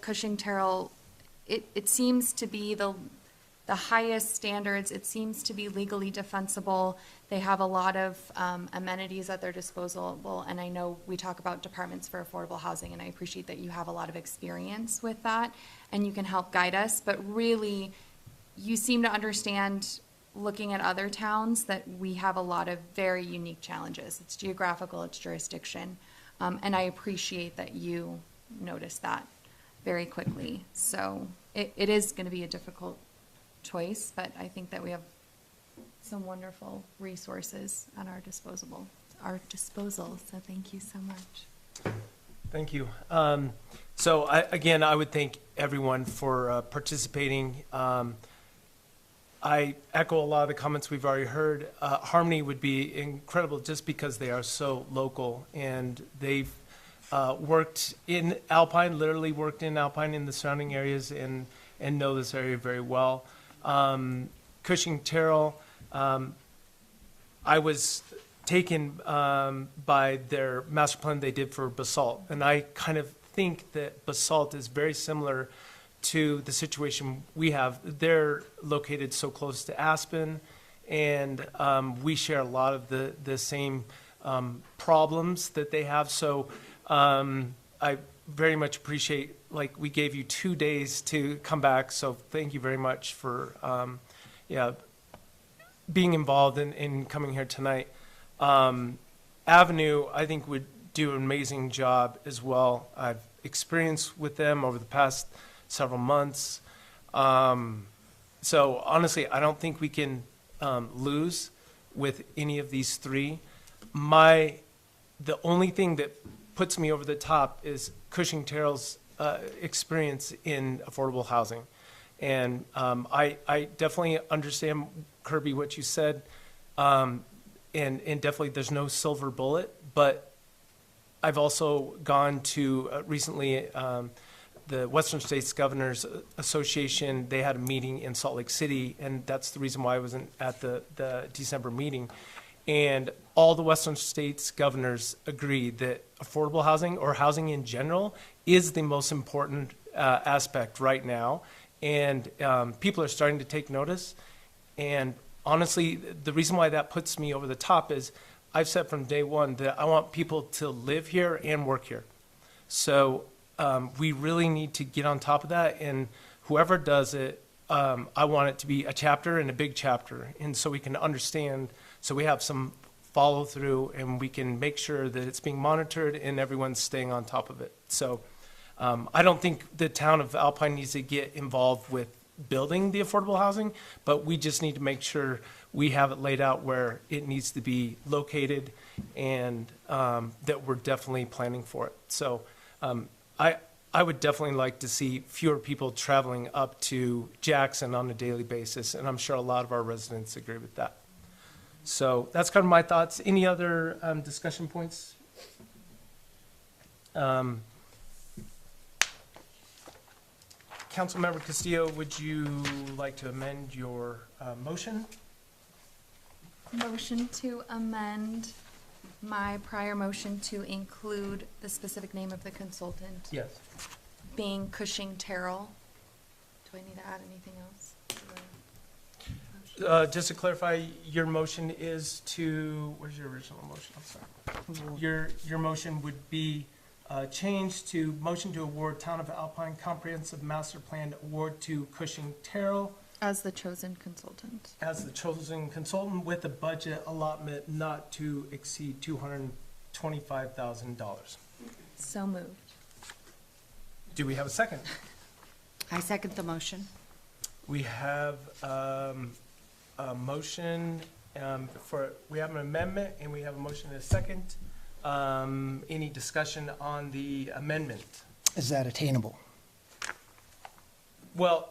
Cushing Terrell, it seems to be the highest standards. It seems to be legally defensible. They have a lot of amenities at their disposal. And I know we talk about departments for affordable housing, and I appreciate that you have a lot of experience with that and you can help guide us. But really, you seem to understand, looking at other towns, that we have a lot of very unique challenges. It's geographical, it's jurisdiction. And I appreciate that you noticed that very quickly. So it is going to be a difficult choice, but I think that we have some wonderful resources at our disposal. So thank you so much. Thank you. So I would thank everyone for participating. I echo a lot of the comments we've already heard. Harmony would be incredible just because they are so local, and they've worked in Alpine, literally worked in Alpine in the surrounding areas, and know this area very well. Cushing Terrell, I was taken by their master plan they did for Basalt, and I kind of think that Basalt is very similar to the situation we have. They're located so close to Aspen, and we share a lot of the same problems that they have. So I very much appreciate, like, we gave you 2 days to come back, so thank you very much for being involved in coming here tonight. Avenue, I think, would do an amazing job as well. I've experienced with them over the past several months. So honestly, I don't think we can lose with any of these 3. The only thing that puts me over the top is Cushing Terrell's experience in affordable housing. And I definitely understand, Kirby, what you said, and definitely there's no silver bullet, but I've also gone to recently the Western States Governors Association. They had a meeting in Salt Lake City, and that's the reason why I wasn't at the December meeting. And all the Western States governors agreed that affordable housing, or housing in general, is the most important aspect right now. And people are starting to take notice. And honestly, the reason why that puts me over the top is I've said from day one that I want people to live here and work here. So we really need to get on top of that, and whoever does it, I want it to be a chapter and a big chapter, and so we can understand, so we have some follow through, and we can make sure that it's being monitored and everyone's staying on top of it. So I don't think the town of Alpine needs to get involved with building the affordable housing, but we just need to make sure we have it laid out where it needs to be located, and that we're definitely planning for it. So I would definitely like to see fewer people traveling up to Jackson on a daily basis, and I'm sure a lot of our residents agree with that. So that's kind of my thoughts. Any other discussion points? Councilmember Castillo, would you like to amend your motion? Motion to amend my prior motion to include the specific name of the consultant Yes. being Cushing Terrell. Do I need to add anything else? Just to clarify, your motion is to, where's your original motion? I'm sorry. Your motion would be changed to motion to award Town of Alpine Comprehensive Master Plan Award to Cushing Terrell As the chosen consultant. as the chosen consultant with a budget allotment not to exceed $225,000. So moved. Do we have a second? I second the motion. We have a motion we have an amendment, and we have a motion and a second. Any discussion on the amendment? Is that attainable? Well,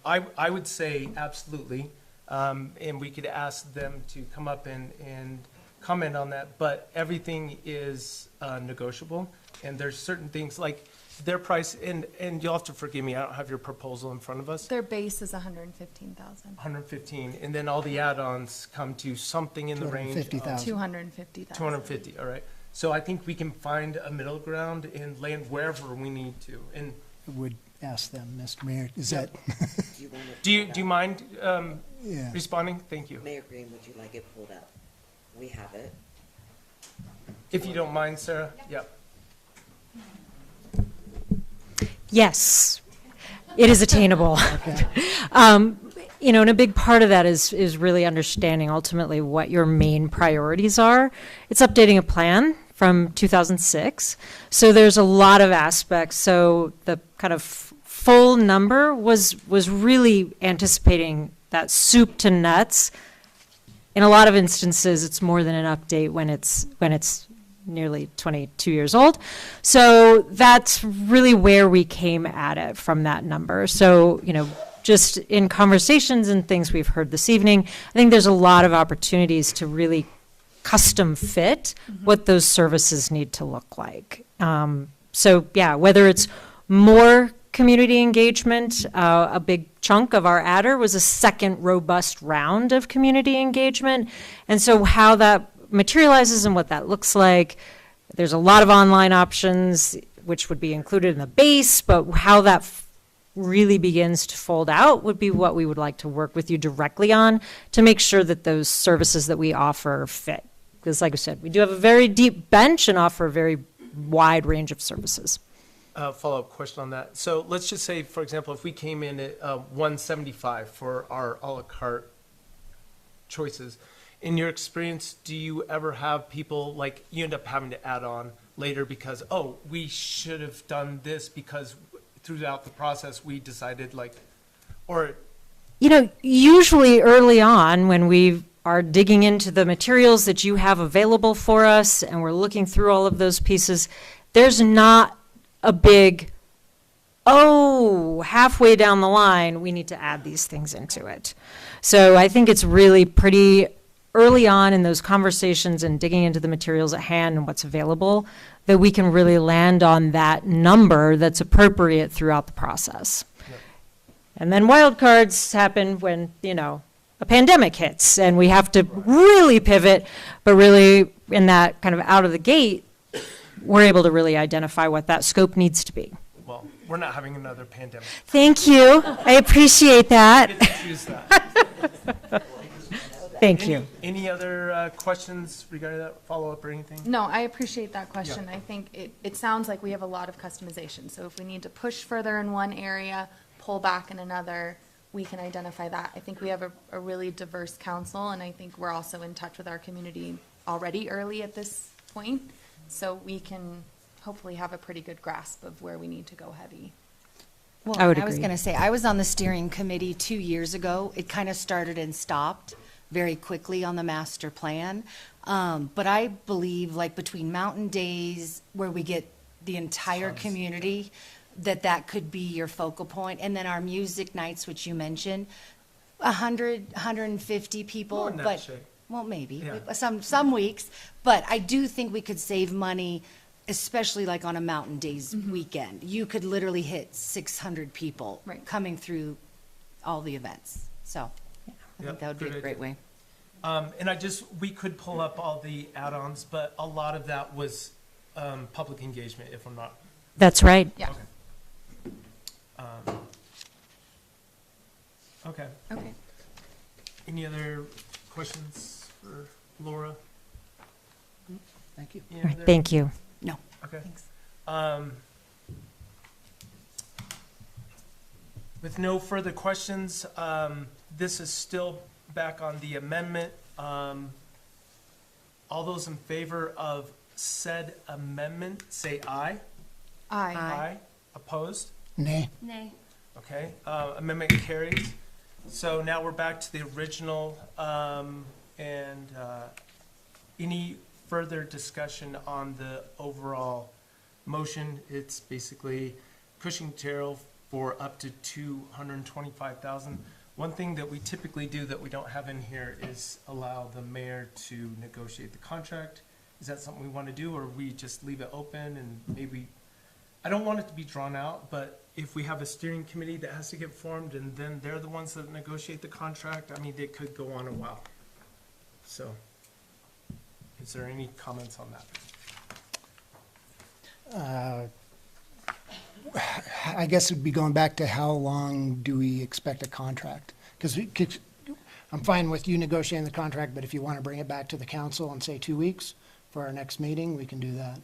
I would say absolutely, and we could ask them to come up and comment on that, but everything is negotiable, and there's certain things like their price, and you'll have to forgive me, I don't have your proposal in front of us. Their base is 115,000. 115, and then all the add-ons come to something in the range of 250,000. 250,000. 250, all right. So I think we can find a middle ground and land wherever we need to. And Would ask them, Mr. Mayor, is that, do you mind yeah. responding? Thank you. Mayor Green, would you like it pulled up? We have it. If you don't mind, Sarah? Yeah. Yes, it is attainable. You know, and a big part of that is really understanding ultimately what your main priorities are. It's updating a plan from 2006. So there's a lot of aspects. So the kind of full number was really anticipating that soup to nuts. In a lot of instances, it's more than an update when it's nearly 22 years old. So that's really where we came at it from that number. So, you know, just in conversations and things we've heard this evening, I think there's a lot of opportunities to really custom fit what those services need to look like. So yeah, whether it's more community engagement, a big chunk of our adder was a second robust round of community engagement. And so how that materializes and what that looks like, there's a lot of online options, which would be included in the base, but how that really begins to fold out would be what we would like to work with you directly on to make sure that those services that we offer fit. Because like I said, we do have a very deep bench and offer a very wide range of services. Follow-up question on that. So let's just say, for example, if we came in at 175 for our a la carte choices, in your experience, do you ever have people, like, you end up having to add on later because, oh, we should have done this because throughout the process we decided, like, or? You know, usually early on when we are digging into the materials that you have available for us and we're looking through all of those pieces, there's not a big, oh, halfway down the line, we need to add these things into it. So I think it's really pretty early on in those conversations and digging into the materials at hand and what's available that we can really land on that number that's appropriate throughout the process. Yep. And then wild cards happen when, you know, a pandemic hits and we have to really pivot, but really in that kind of out of the gate, we're able to really identify what that scope needs to be. Well, we're not having another pandemic. Thank you. I appreciate that. I get to choose that. Thank you. Any other questions regarding that, follow-up or anything? No, I appreciate that question. I think it sounds like we have a lot of customization. So if we need to push further in one area, pull back in another, we can identify that. I think we have a really diverse council, and I think we're also in touch with our community already early at this point. So we can hopefully have a pretty good grasp of where we need to go heavy. Well, I would I was agree. going to say, I was on the steering committee 2 years ago. It kind of started and stopped very quickly on the master plan. But I believe like between Mountain Days, where we get the entire community, that could be your focal point. And then our music nights, which you mentioned, 100, 150 people. More than that, But Shay. well, maybe Yeah. some weeks. But I do think we could save money, especially like on a Mountain Days weekend. You could literally hit 600 people Right. coming through all the events. So I Yep, think that would be good a great idea. way. And we could pull up all the add-ons, but a lot of that was public engagement, if I'm not. That's right. Yeah. Okay. Okay. Any other questions for Laura? Thank you. Any All right, other- thank you. No. Okay. Thanks. With no further questions, this is still back on the amendment. All those in favor of said amendment, say aye. Aye. Aye. Opposed? Nay. Nay. Okay, amendment carries. So now we're back to the original, and any further discussion on the overall motion? It's basically Cushing Terrell for up to $225,000. One thing that we typically do that we don't have in here is allow the mayor to negotiate the contract. Is that something we want to do, or we just leave it open and maybe, I don't want it to be drawn out, but if we have a steering committee that has to get formed and then they're the ones that negotiate the contract, I mean, it could go on a while. So, is there any comments on that? I guess it'd be going back to how long do we expect a contract? Because I'm fine with you negotiating the contract, but if you want to bring it back to the council and say 2 weeks for our next meeting, we can do that.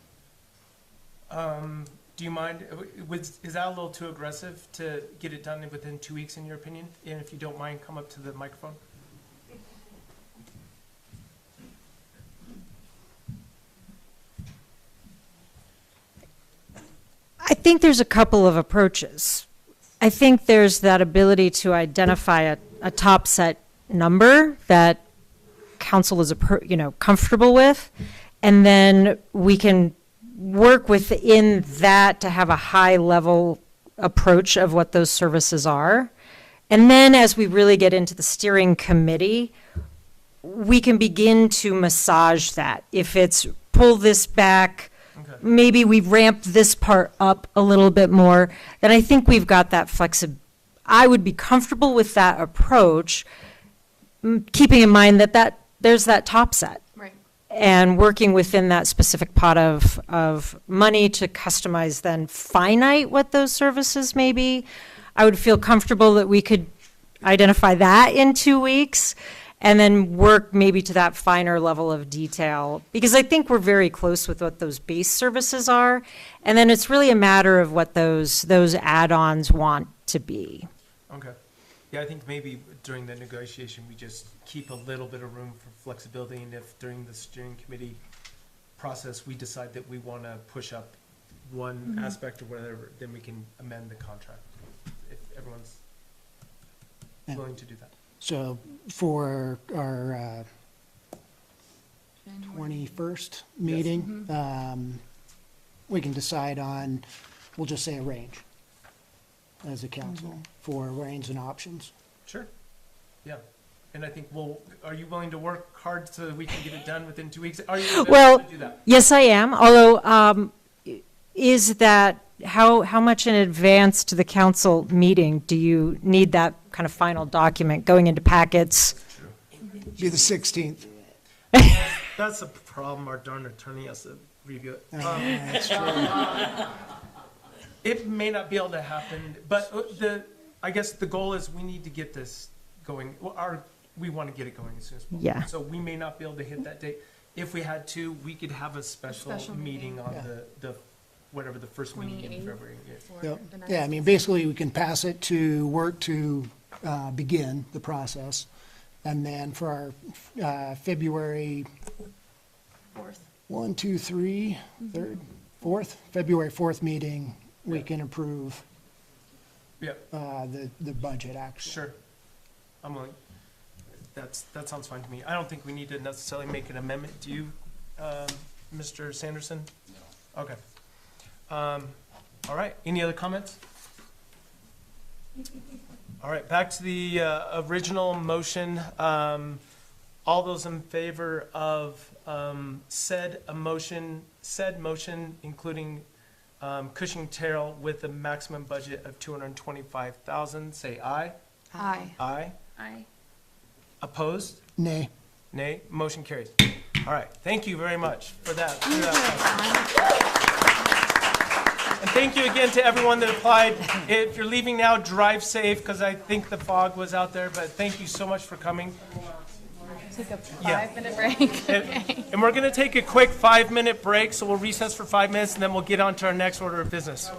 Do you mind, is that a little too aggressive to get it done within 2 weeks, in your opinion? And if you don't mind, come up to the microphone. I think there's a couple of approaches. I think there's that ability to identify a top set number that council is, comfortable with, and then we can work within that to have a high level approach of what those services are. And then as we really get into the steering committee, we can begin to massage that. If it's pull this back, maybe we ramp this part up a little bit more, then I think we've got that flexibility. I would be comfortable with that approach, keeping in mind that there's that top set. Right. And working within that specific pot of money to customize then finite what those services may be. I would feel comfortable that we could identify that in 2 weeks and then work maybe to that finer level of detail. Because I think we're very close with what those base services are. And then it's really a matter of what those add-ons want to be. Okay. Yeah, I think maybe during the negotiation, we just keep a little bit of room for flexibility, and if during the steering committee process, we decide that we want to push up one aspect or whatever, then we can amend the contract, if everyone's Yeah. willing to do that. So for our 21st meeting, we can decide on, we'll just say a range as a council for range and options. Sure. Yeah. And I think are you willing to work hard so that we can get it done within 2 weeks? Are you able Well, to do that? yes, I am. Although, is that, how much in advance to the council meeting do you need that kind of final document going into packets? Be the 16th. That's a problem. Our darn attorney has to review it. That's true. It may not be able to happen, but I guess the goal is we need to get this going. Well, we want to get it going as soon as possible. Yeah. So we may not be able to hit that date. If we had to, we could have a special meeting on the, whatever, the first meeting in 28th. February. Yeah. Yep. Yeah, I mean, basically, we can pass it to work to begin the process. And then for our February 1, 2, 3, 3rd, 4th, February 4th meeting, we can approve Yeah, the budget, actually. sure. I'm willing. That sounds fine to me. I don't think we need to necessarily make an amendment. Do you, Mr. Sanderson? No. Okay. All right, any other comments? All right, back to the original motion. All those in favor of said motion, including Cushing Terrell with a maximum budget of $225,000, say aye. Aye. Aye. Aye. Opposed? Nay. Nay. Motion carries. All right, thank you very much for that. And thank you again to everyone that applied. If you're leaving now, drive safe, because I think the fog was out there, but thank you so much for coming. Take a Yeah. 5-minute break. And we're going to take a quick 5-minute break, so we'll recess for 5 minutes, and then we'll get on to our next order of business.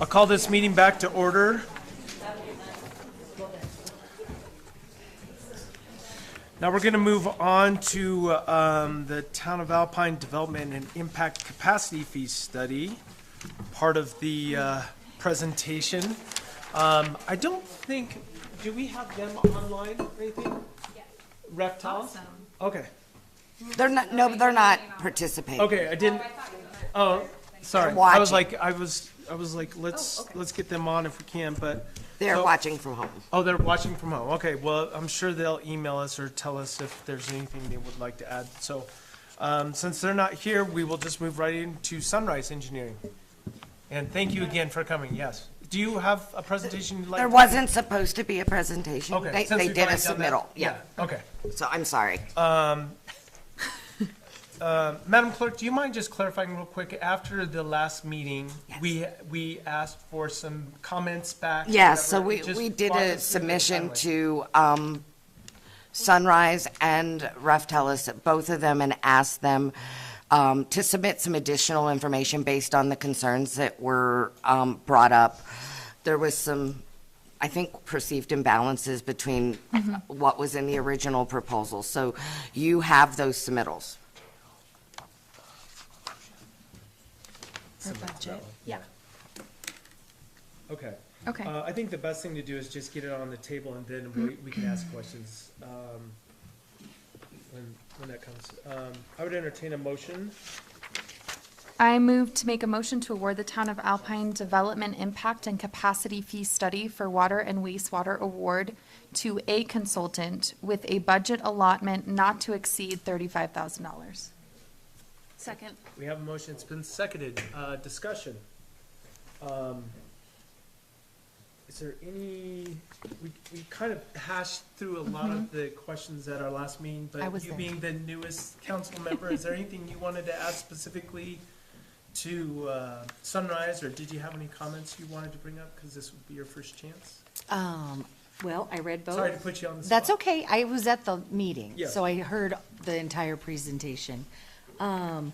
I'll call this meeting back to order. Now we're going to move on to the Town of Alpine Development and Impact Capacity Fee Study, part of the presentation. I don't think, do we have them online or anything? Yes. Reptiles? Okay. They're not, no, they're not participating. Okay, I didn't, oh, sorry. They're I was watching. like, let's get them on if we can, but. They're so- watching from home. Oh, they're watching from home. Okay, well, I'm sure they'll email us or tell us if there's anything they would like to add. So, since they're not here, we will just move right into Sunrise Engineering. And thank you again for coming, yes. Do you have a presentation you'd like? There wasn't supposed to be a presentation. Okay, since They we've did a already done that. submittal, yeah. Okay. So I'm sorry. Madam Clerk, do you mind just clarifying real quick? After the last meeting, we asked for some comments back. Yeah, so whatever. Just we did walk a us through the submission timeline. to Sunrise and Ref-Telus, both of them, and asked them to submit some additional information based on the concerns that were brought up. There was some, I think, perceived imbalances between what was in the original proposal. So you have those submittals. For budget, yeah. Okay. Okay. I think the best thing to do is just get it on the table and then we can ask questions when that comes. I would entertain a motion. I move to make a motion to award the Town of Alpine Development Impact and Capacity Fee Study for Water and Wastewater Award to a consultant with a budget allotment not to exceed $35,000. Second. We have a motion, it's been seconded. Discussion. Is there any, we kind of hashed through a lot of the questions at our last meeting, I but was you there. being the newest council member, is there anything you wanted to add specifically to Sunrise, or did you have any comments you wanted to bring up? Because this would be your first chance. Well, I read both. Sorry to put you on the spot. That's okay. I was at the meeting, Yes. so I heard the entire presentation. No,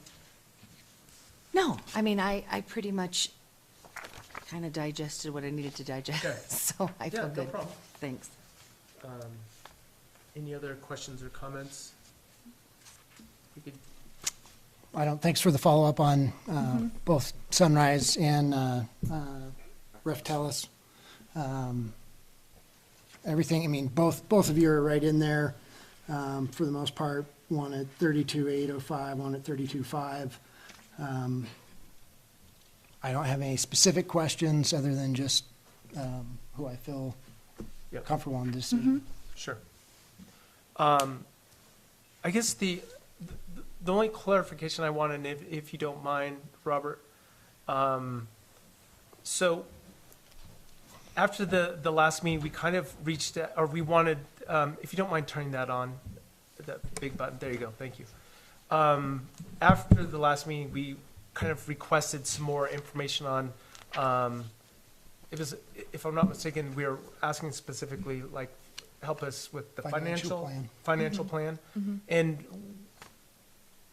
I mean, I pretty much kind of digested what I needed to digest, Okay. so I Yeah, feel no good. problem. Thanks. Any other questions or comments? We could, I don't, thanks for the follow-up on both Sunrise and Ref-Telus. Everything, I mean, both of you are right in there for the most part. One at 32,805, one at 32,5. I don't have any specific questions other than just who I feel Yep. comfortable on this decision. Sure. I guess the only clarification I wanted, if you don't mind, Robert, so after the last meeting, we kind of reached, or we wanted, if you don't mind turning that on, that big button, there you go, thank you. After the last meeting, we kind of requested some more information on, it was, if I'm not mistaken, we were asking specifically, like, help us with the financial plan. And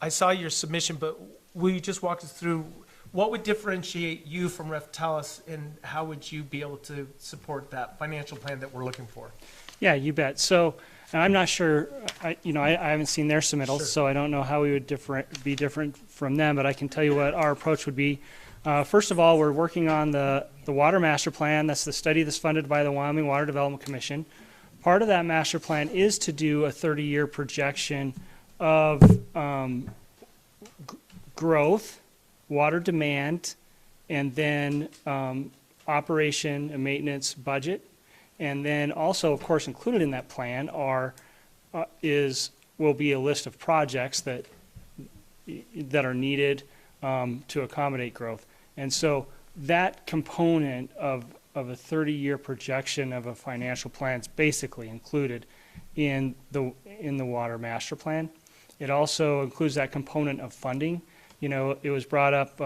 I saw your submission, but will you just walk us through what would differentiate you from Ref-Telus, and how would you be able to support that financial plan that we're looking for? Yeah, you bet. So, and I'm not sure, I haven't seen their submittals, Sure. so I don't know how we would be different from them, but I can tell you what our approach would be. First of all, we're working on the Water Master Plan. That's the study that's funded by the Wyoming Water Development Commission. Part of that master plan is to do a 30-year projection of growth, water demand, and then operation and maintenance budget. And then also, of course, included in that plan will be a list of projects that are needed to accommodate growth. And so that component of a 30-year projection of a financial plan is basically included in the Water Master Plan. It also includes that component of funding. You know, it was brought up,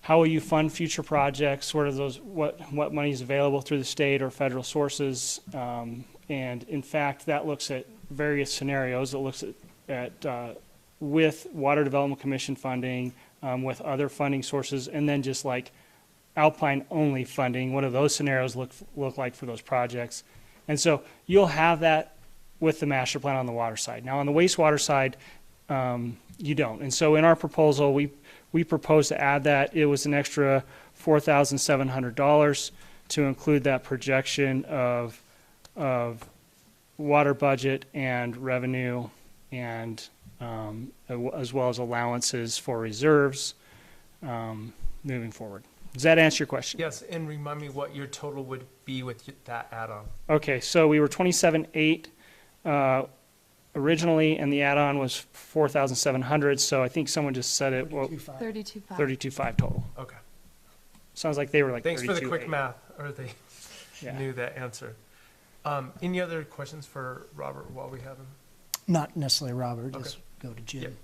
how will you fund future projects? What are those? What money is available through the state or federal sources? And in fact, that looks at various scenarios. It looks at with Water Development Commission funding, with other funding sources, and then just like Alpine-only funding, what do those scenarios look like for those projects? And so you'll have that with the master plan on the water side. Now, on the wastewater side, you don't. And so in our proposal, we proposed to add that. It was an extra $4,700 to include that projection of water budget and revenue and as well as allowances for reserves moving forward. Does that answer your question? Yes, and remind me what your total would be with that add-on. Okay, so we were 27.8 originally, and the add-on was 4,700. So I think someone just said it. 32.5. 32.5. 32.5 total. Okay. Sounds like they were like. Thanks for the quick 32.8. math, or they Yeah. knew that answer. Any other questions for Robert while we have him? Not necessarily Robert, Okay. just go to Jim.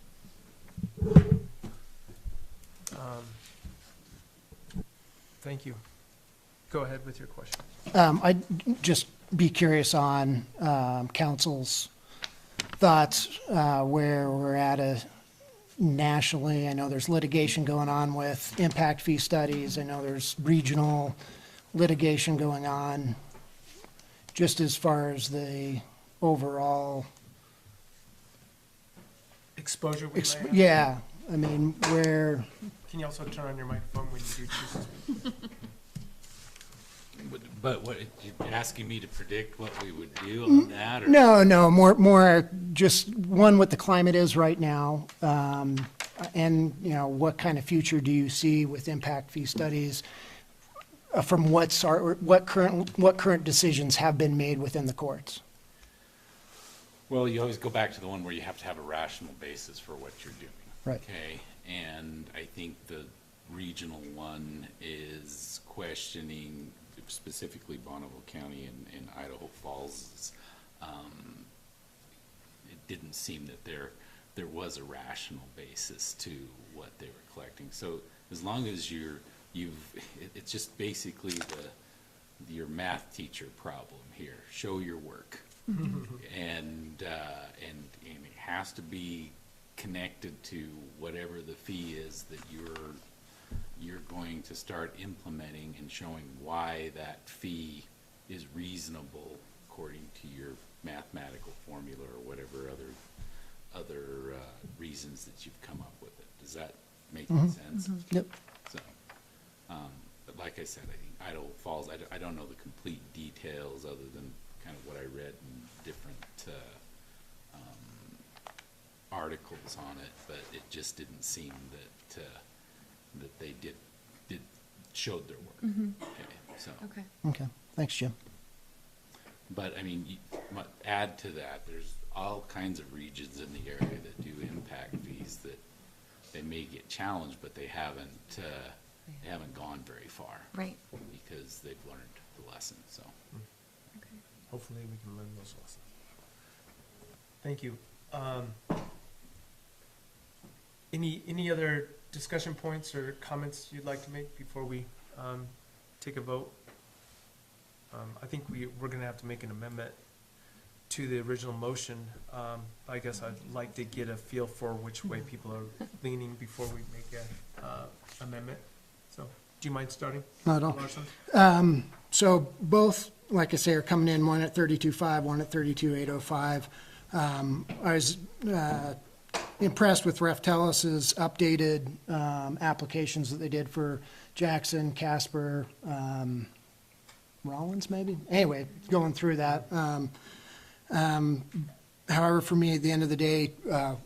Thank you. Go ahead with your question. I'd just be curious on council's thoughts where we're at nationally. I know there's litigation going on with impact fee studies. I know there's regional litigation going on. Just as far as the overall, Exposure we may have? yeah, I mean, where, Can you also turn on your microphone when you do choose to speak? But what, you're asking me to predict what we would do on that? Or? no, more just one, what the climate is right now, and, you know, what kind of future do you see with impact fee studies from what current decisions have been made within the courts? Well, you always go back to the one where you have to have a rational basis for what you're doing. Right. Okay, and I think the regional one is questioning specifically Bonneville County and Idaho Falls. It didn't seem that there was a rational basis to what they were collecting. So as long as it's just basically your math teacher problem here. Show your work. And it has to be connected to whatever the fee is that you're going to start implementing, and showing why that fee is reasonable according to your mathematical formula or whatever other reasons that you've come up with it. Does that make sense? Yep. So, but like I said, I think Idaho Falls, I don't know the complete details other than kind of what I read in different articles on it, but it just didn't seem that they showed their work. Okay, so. Okay. Okay, thanks, Jim. But I mean, add to that, there's all kinds of regions in the area that do impact fees that they may get challenged, but they haven't gone very far. Right. Because they've learned the lesson, so. Hopefully we can learn those lessons. Thank you. Any other discussion points or comments you'd like to make before we take a vote? I think we're going to have to make an amendment to the original motion. I guess I'd like to get a feel for which way people are leaning before we make an amendment. So, do you mind starting? Not at all. Larson? So both, like I say, are coming in, one at 32.5, one at 32.805. I was impressed with Reftelis's updated applications that they did for Jackson, Casper, Rollins, maybe? Anyway, going through that. However, for me, at the end of the day,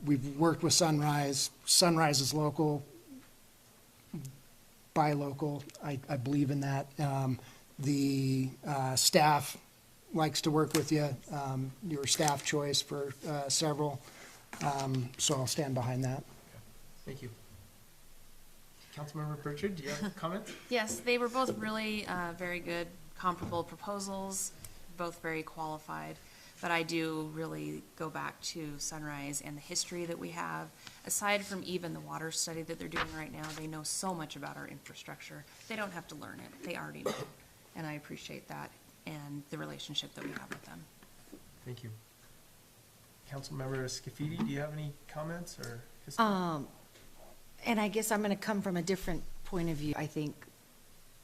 we've worked with Sunrise. Sunrise is local, buy local. I believe in that. The staff likes to work with you. Your staff choice for several. So I'll stand behind that. Thank you. Councilmember Pritchard, do you have comments? Yes, they were both really very good, comparable proposals, both very qualified. But I do really go back to Sunrise and the history that we have. Aside from even the water study that they're doing right now, they know so much about our infrastructure. They don't have to learn it. They already know. And I appreciate that and the relationship that we have with them. Thank you. Councilmember Scafidi, do you have any comments or? And I guess I'm going to come from a different point of view. I think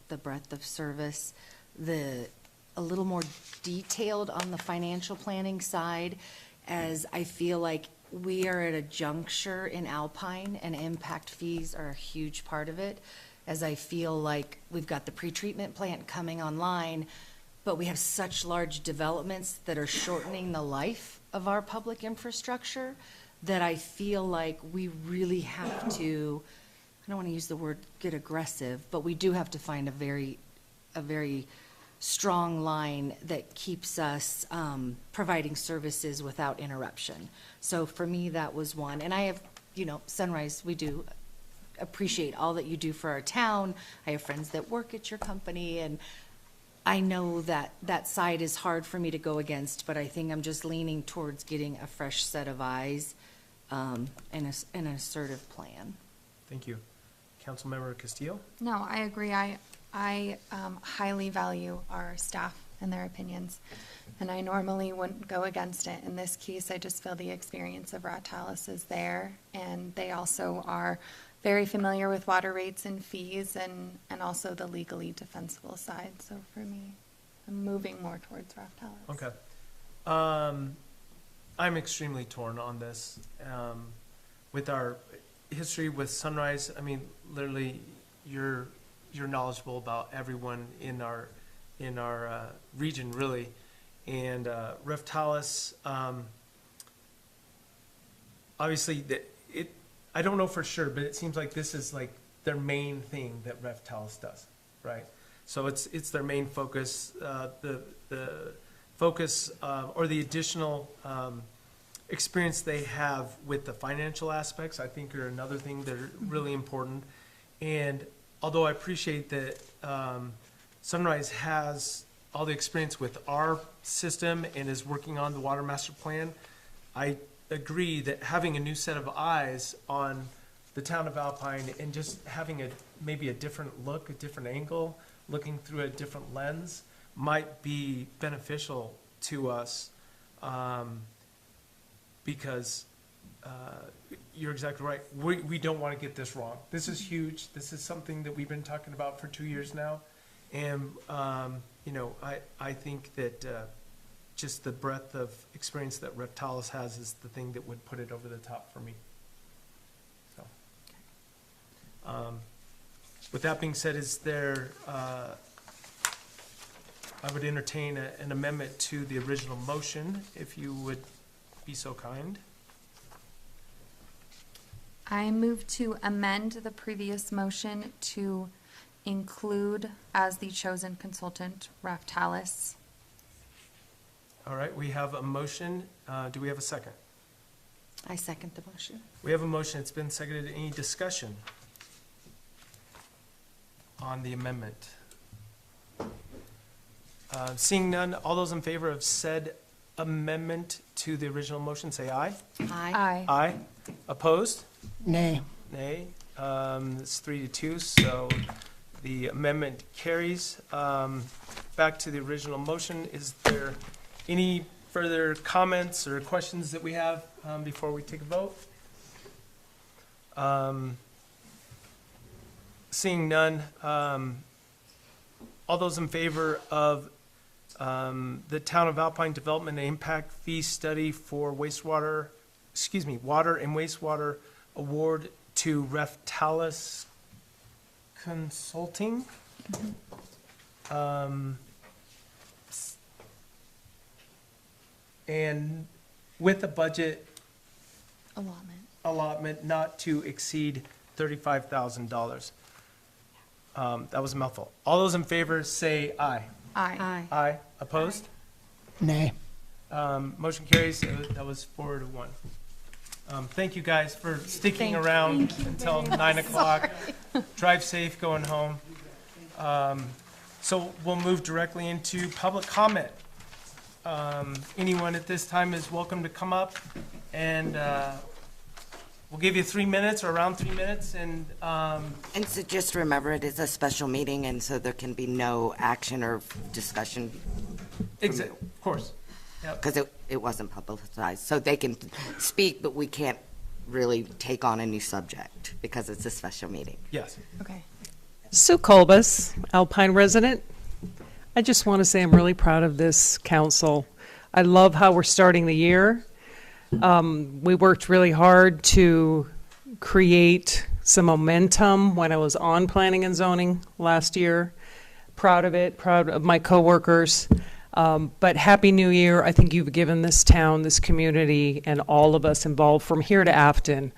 the breadth of service, a little more detailed on the financial planning side, as I feel like we are at a juncture in Alpine, and impact fees are a huge part of it, as I feel like we've got the pretreatment plant coming online, but we have such large developments that are shortening the life of our public infrastructure, that I feel like we really have to, I don't want to use the word get aggressive, but we do have to find a very strong line that keeps us providing services without interruption. So for me, that was one. And I have, Sunrise, we do appreciate all that you do for our town. I have friends that work at your company, and I know that that side is hard for me to go against, but I think I'm just leaning towards getting a fresh set of eyes and an assertive plan. Thank you. Councilmember Castillo? No, I agree. I highly value our staff and their opinions, and I normally wouldn't go against it. In this case, I just feel the experience of Rattalis is there, and they also are very familiar with water rates and fees, and also the legally defensible side. So for me, I'm moving more towards Rattalis. Okay. I'm extremely torn on this. With our history with Sunrise, I mean, literally, you're knowledgeable about everyone in our region, really, and Rattalis. Obviously, I don't know for sure, but it seems like this is like their main thing that Rattalis does, right? So it's their main focus. The focus or the additional experience they have with the financial aspects, I think, are another thing that are really important. And although I appreciate that Sunrise has all the experience with our system and is working on the water master plan, I agree that having a new set of eyes on the town of Alpine and just having maybe a different look, a different angle, looking through a different lens might be beneficial to us, because you're exactly right. We don't want to get this wrong. This is huge. This is something that we've been talking about for 2 years now. And, I think that just the breadth of experience that Rattalis has is the thing that would put it over the top for me. So, with that being said, is there, I would entertain an amendment to the original motion, if you would be so kind. I move to amend the previous motion to include as the chosen consultant Rattalis. All right, we have a motion. Do we have a second? I second the motion. We have a motion. It's been seconded. Any discussion on the amendment? Seeing none, all those in favor of said amendment to the original motion, say aye. Aye. Aye. Opposed? Nay. Nay. It's 3-2, so the amendment carries. Back to the original motion. Is there any further comments or questions that we have before we take a vote? Seeing none, all those in favor of the Town of Alpine Development and Impact Fee Study for water and wastewater award to Rattalis Consulting. And with a budget allotment not to exceed $35,000. That was a mouthful. All those in favor say aye. Aye. Aye. Opposed? Nay. Motion carries. That was 4-1. Thank you guys for sticking around until 9 o'clock. Drive safe going home. So we'll move directly into public comment. Anyone at this time is welcome to come up, and we'll give you 3 minutes or around 3 minutes. And so just remember, it is a special meeting, and so there can be no action or discussion. Of course. Because it wasn't publicized. So they can speak, but we can't really take on a new subject because it's a special meeting. Yes. Okay. Sue Kolbus, Alpine resident. I just want to say I'm really proud of this council. I love how we're starting the year. We worked really hard to create some momentum when I was on planning and zoning last year. Proud of it, proud of my coworkers. But Happy New Year. I think you've given this town, this community, and all of us involved from here to Afton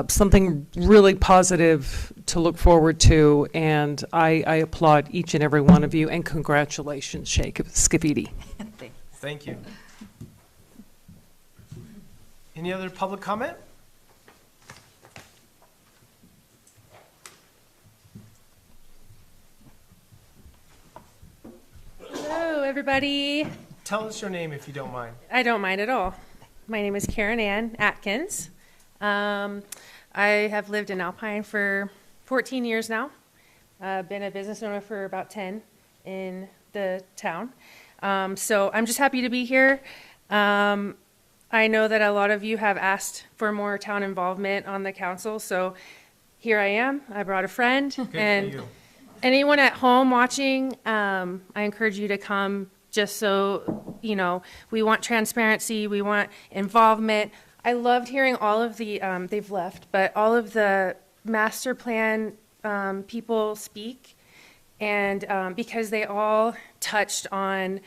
something really positive to look forward to. And I applaud each and every one of you. And congratulations, Scafidi. Thank you. Any other public comment? Hello, everybody. Tell us your name if you don't mind. I don't mind at all. My name is Karen Ann Atkins. I have lived in Alpine for 14 years now. Been a business owner for about 10 in the town. So I'm just happy to be here. I know that a lot of you have asked for more town involvement on the council, so here I am. I brought a friend. Good and for you. Anyone at home watching, I encourage you to come just so, you know, we want transparency, we want involvement. I loved hearing all of the, they've left, but all of the master plan people speak, and because they all touched on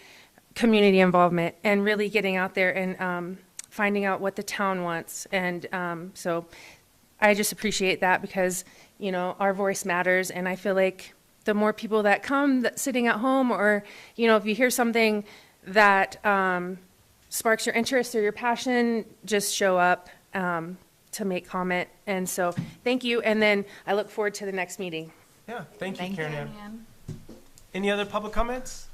community involvement and really getting out there and finding out what the town wants. And so I just appreciate that because, you know, our voice matters, and I feel like the more people that come that sitting at home, or, you know, if you hear something that sparks your interest or your passion, just show up to make comment. And so thank you. And then I look forward to the next meeting. Yeah, thank you, Karen Ann. Any other public comments?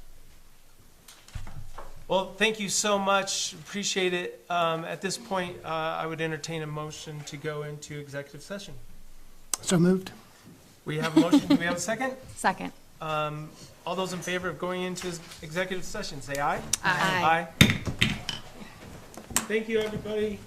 Well, thank you so much. Appreciate it. At this point, I would entertain a motion to go into executive session. So moved. We have a motion. Do we have a second? Second. All those in favor of going into executive session, say aye. Aye. Aye. Thank you, everybody.